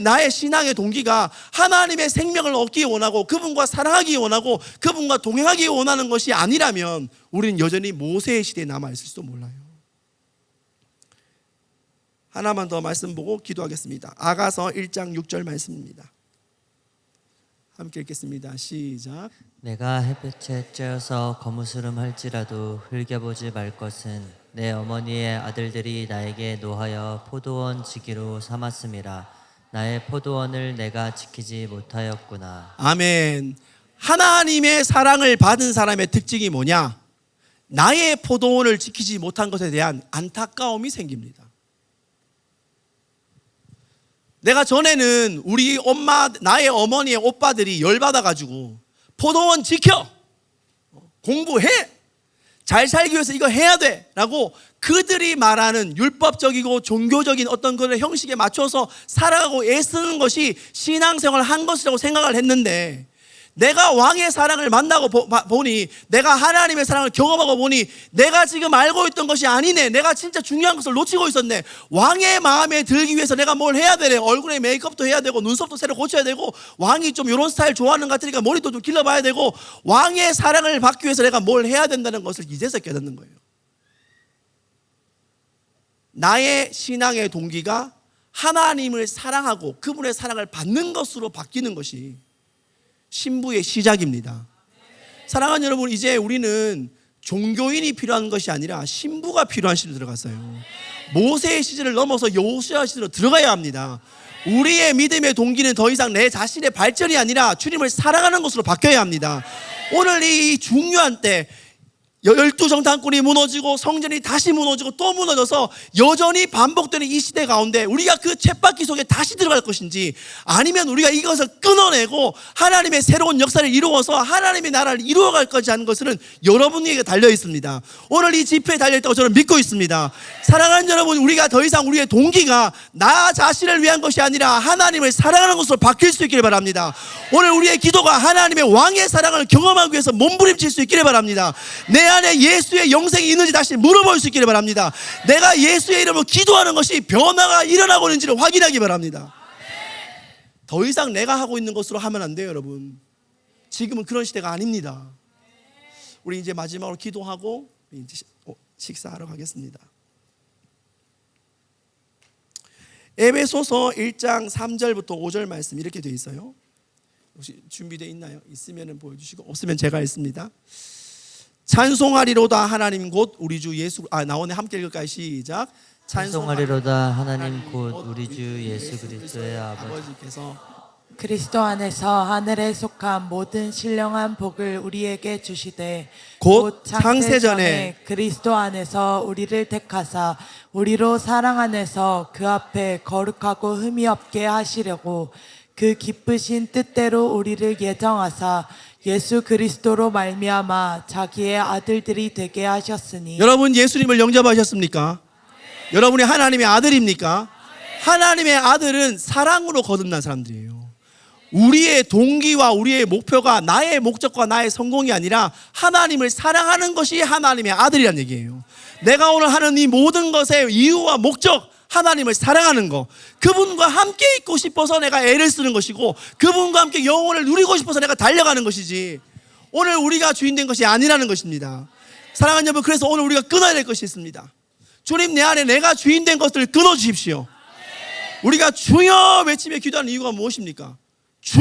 나의 신앙의 동기가 하나님의 생명을 얻기 원하고 그분과 사랑하기 원하고 그분과 동행하기 원하는 것이 아니라면 우리는 여전히 모세의 시대에 남아있을지도 몰라요. 하나만 더 말씀 보고 기도하겠습니다. 아가서 1장 6절 말씀입니다. 함께 읽겠습니다. 시작. 내가 햇볕에 쬐어서 거무스름할지라도 흘겨보지 말 것은 내 어머니의 아들들이 나에게 노하여 포도원 지기로 삼았음이라. 나의 포도원을 내가 지키지 못하였구나. 아멘. 하나님의 사랑을 받은 사람의 특징이 뭐냐? 나의 포도원을 지키지 못한 것에 대한 안타까움이 생깁니다. 내가 전에는 우리 엄마, 나의 어머니의 오빠들이 열받아가지고 포도원 지켜! 공부해! 잘 살기 위해서 이거 해야 돼! 라고 그들이 말하는 율법적이고 종교적인 어떤 그런 형식에 맞춰서 살아가고 애쓰는 것이 신앙생활을 한 것이라고 생각을 했는데, 내가 왕의 사랑을 만나고 보니, 내가 하나님의 사랑을 경험하고 보니 내가 지금 알고 있던 것이 아니네. 내가 진짜 중요한 것을 놓치고 있었네. 왕의 마음에 들기 위해서 내가 뭘 해야 되네. 얼굴에 메이크업도 해야 되고 눈썹도 새로 고쳐야 되고, 왕이 좀 이런 스타일 좋아하는 것 같으니까 머리도 좀 길러봐야 되고, 왕의 사랑을 받기 위해서 내가 뭘 해야 된다는 것을 이제서 깨닫는 거예요. 나의 신앙의 동기가 하나님을 사랑하고 그분의 사랑을 받는 것으로 바뀌는 것이 신부의 시작입니다. 사랑하는 여러분, 이제 우리는 종교인이 필요한 것이 아니라 신부가 필요한 시대로 들어갔어요. 모세의 시절을 넘어서 여호수아 시대로 들어가야 합니다. 우리의 믿음의 동기는 더 이상 내 자신의 발전이 아니라 주님을 사랑하는 것으로 바뀌어야 합니다. 오늘 이 중요한 때, 열두 정탐꾼이 무너지고 성전이 다시 무너지고 또 무너져서 여전히 반복되는 이 시대 가운데 우리가 그 쳇바퀴 속에 다시 들어갈 것인지, 아니면 우리가 이것을 끊어내고 하나님의 새로운 역사를 이루어서 하나님의 나라를 이루어갈 것이 하는 것은 여러분에게 달려 있습니다. 오늘 이 집회에 달려있다고 저는 믿고 있습니다. 사랑하는 여러분, 우리가 더 이상 우리의 동기가 나 자신을 위한 것이 아니라 하나님을 사랑하는 것으로 바뀔 수 있기를 바랍니다. 오늘 우리의 기도가 하나님의 왕의 사랑을 경험하기 위해서 몸부림칠 수 있기를 바랍니다. 내 안에 예수의 영생이 있는지 다시 물어볼 수 있기를 바랍니다. 내가 예수의 이름으로 기도하는 것이 변화가 일어나고 있는지를 확인하기 바랍니다. 더 이상 내가 하고 있는 것으로 하면 안 돼요, 여러분. 지금은 그런 시대가 아닙니다. 우리 이제 마지막으로 기도하고 이제 식사하러 가겠습니다. 에베소서 1장 3절부터 5절 말씀 이렇게 되어 있어요. 혹시 준비되어 있나요? 있으면 보여주시고, 없으면 제가 읽습니다. 찬송하리로다 하나님 곧 우리 주 예수, 나오네, 함께 읽을까요? 시작. 찬송하리로다 하나님 곧 우리 주 예수 그리스도의 아버지께서 그리스도 안에서 하늘에 속한 모든 신령한 복을 우리에게 주시되 곧 창세 창세전에 전에 그리스도 안에서 우리를 택하사 우리로 사랑 안에서 그 앞에 거룩하고 흠이 없게 하시려고 그 기쁘신 뜻대로 우리를 예정하사 예수 그리스도로 말미암아 자기의 아들들이 되게 하셨으니. 여러분, 예수님을 영접하셨습니까? 여러분이 하나님의 아들입니까? 하나님의 아들은 사랑으로 거듭난 사람들이에요. 우리의 동기와 우리의 목표가 나의 목적과 나의 성공이 아니라 하나님을 사랑하는 것이 하나님의 아들이라는 얘기예요. 내가 오늘 하는 이 모든 것의 이유와 목적, 하나님을 사랑하는 거, 그분과 함께 있고 싶어서 내가 애를 쓰는 것이고 그분과 함께 영혼을 누리고 싶어서 내가 달려가는 것이지, 오늘 우리가 주인된 것이 아니라는 것입니다. 사랑하는 여러분, 그래서 오늘 우리가 끊어야 될 것이 있습니다. 주님, 내 안에 내가 주인된 것을 끊어주십시오. 우리가 주여 외치며 기도하는 이유가 무엇입니까? 주,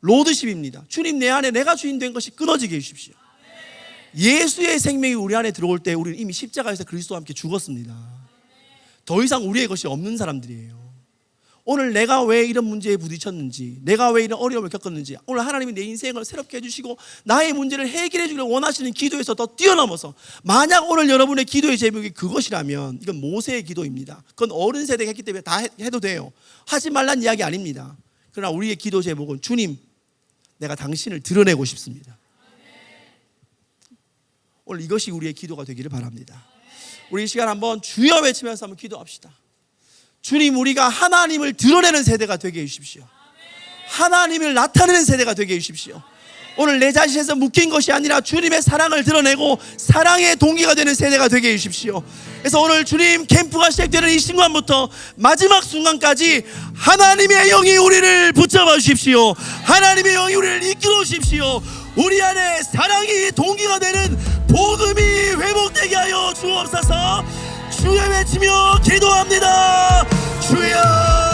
로드십입니다. 주님, 내 안에 내가 주인된 것이 끊어지게 해주십시오. 예수의 생명이 우리 안에 들어올 때 우리는 이미 십자가에서 그리스도와 함께 죽었습니다. 더 이상 우리의 것이 없는 사람들이에요. 오늘 내가 왜 이런 문제에 부딪혔는지, 내가 왜 이런 어려움을 겪었는지, 오늘 하나님이 내 인생을 새롭게 해주시고 나의 문제를 해결해 주기를 원하시는 기도에서 더 뛰어넘어서, 만약 오늘 여러분의 기도의 제목이 그것이라면 이건 모세의 기도입니다. 그건 어른 세대가 했기 때문에 다 해도 돼요. 하지 말란 이야기 아닙니다. 그러나 우리의 기도 제목은 주님, 내가 당신을 드러내고 싶습니다. 오늘 이것이 우리의 기도가 되기를 바랍니다. 우리 이 시간 한번 주여 외치면서 한번 기도합시다. 주님, 우리가 하나님을 드러내는 세대가 되게 해주십시오. 하나님을 나타내는 세대가 되게 해주십시오. 오늘 내 자신에서 묶인 것이 아니라 주님의 사랑을 드러내고 사랑의 동기가 되는 세대가 되게 해주십시오. 그래서 오늘 주님 캠프가 시작되는 이 순간부터 마지막 순간까지 하나님의 영이 우리를 붙잡아 주십시오. 하나님의 영이 우리를 이끌어 주십시오. 우리 안에 사랑이 동기가 되는 복음이 회복되게 하여 주옵소서. 주여 외치며 기도합니다. 주여.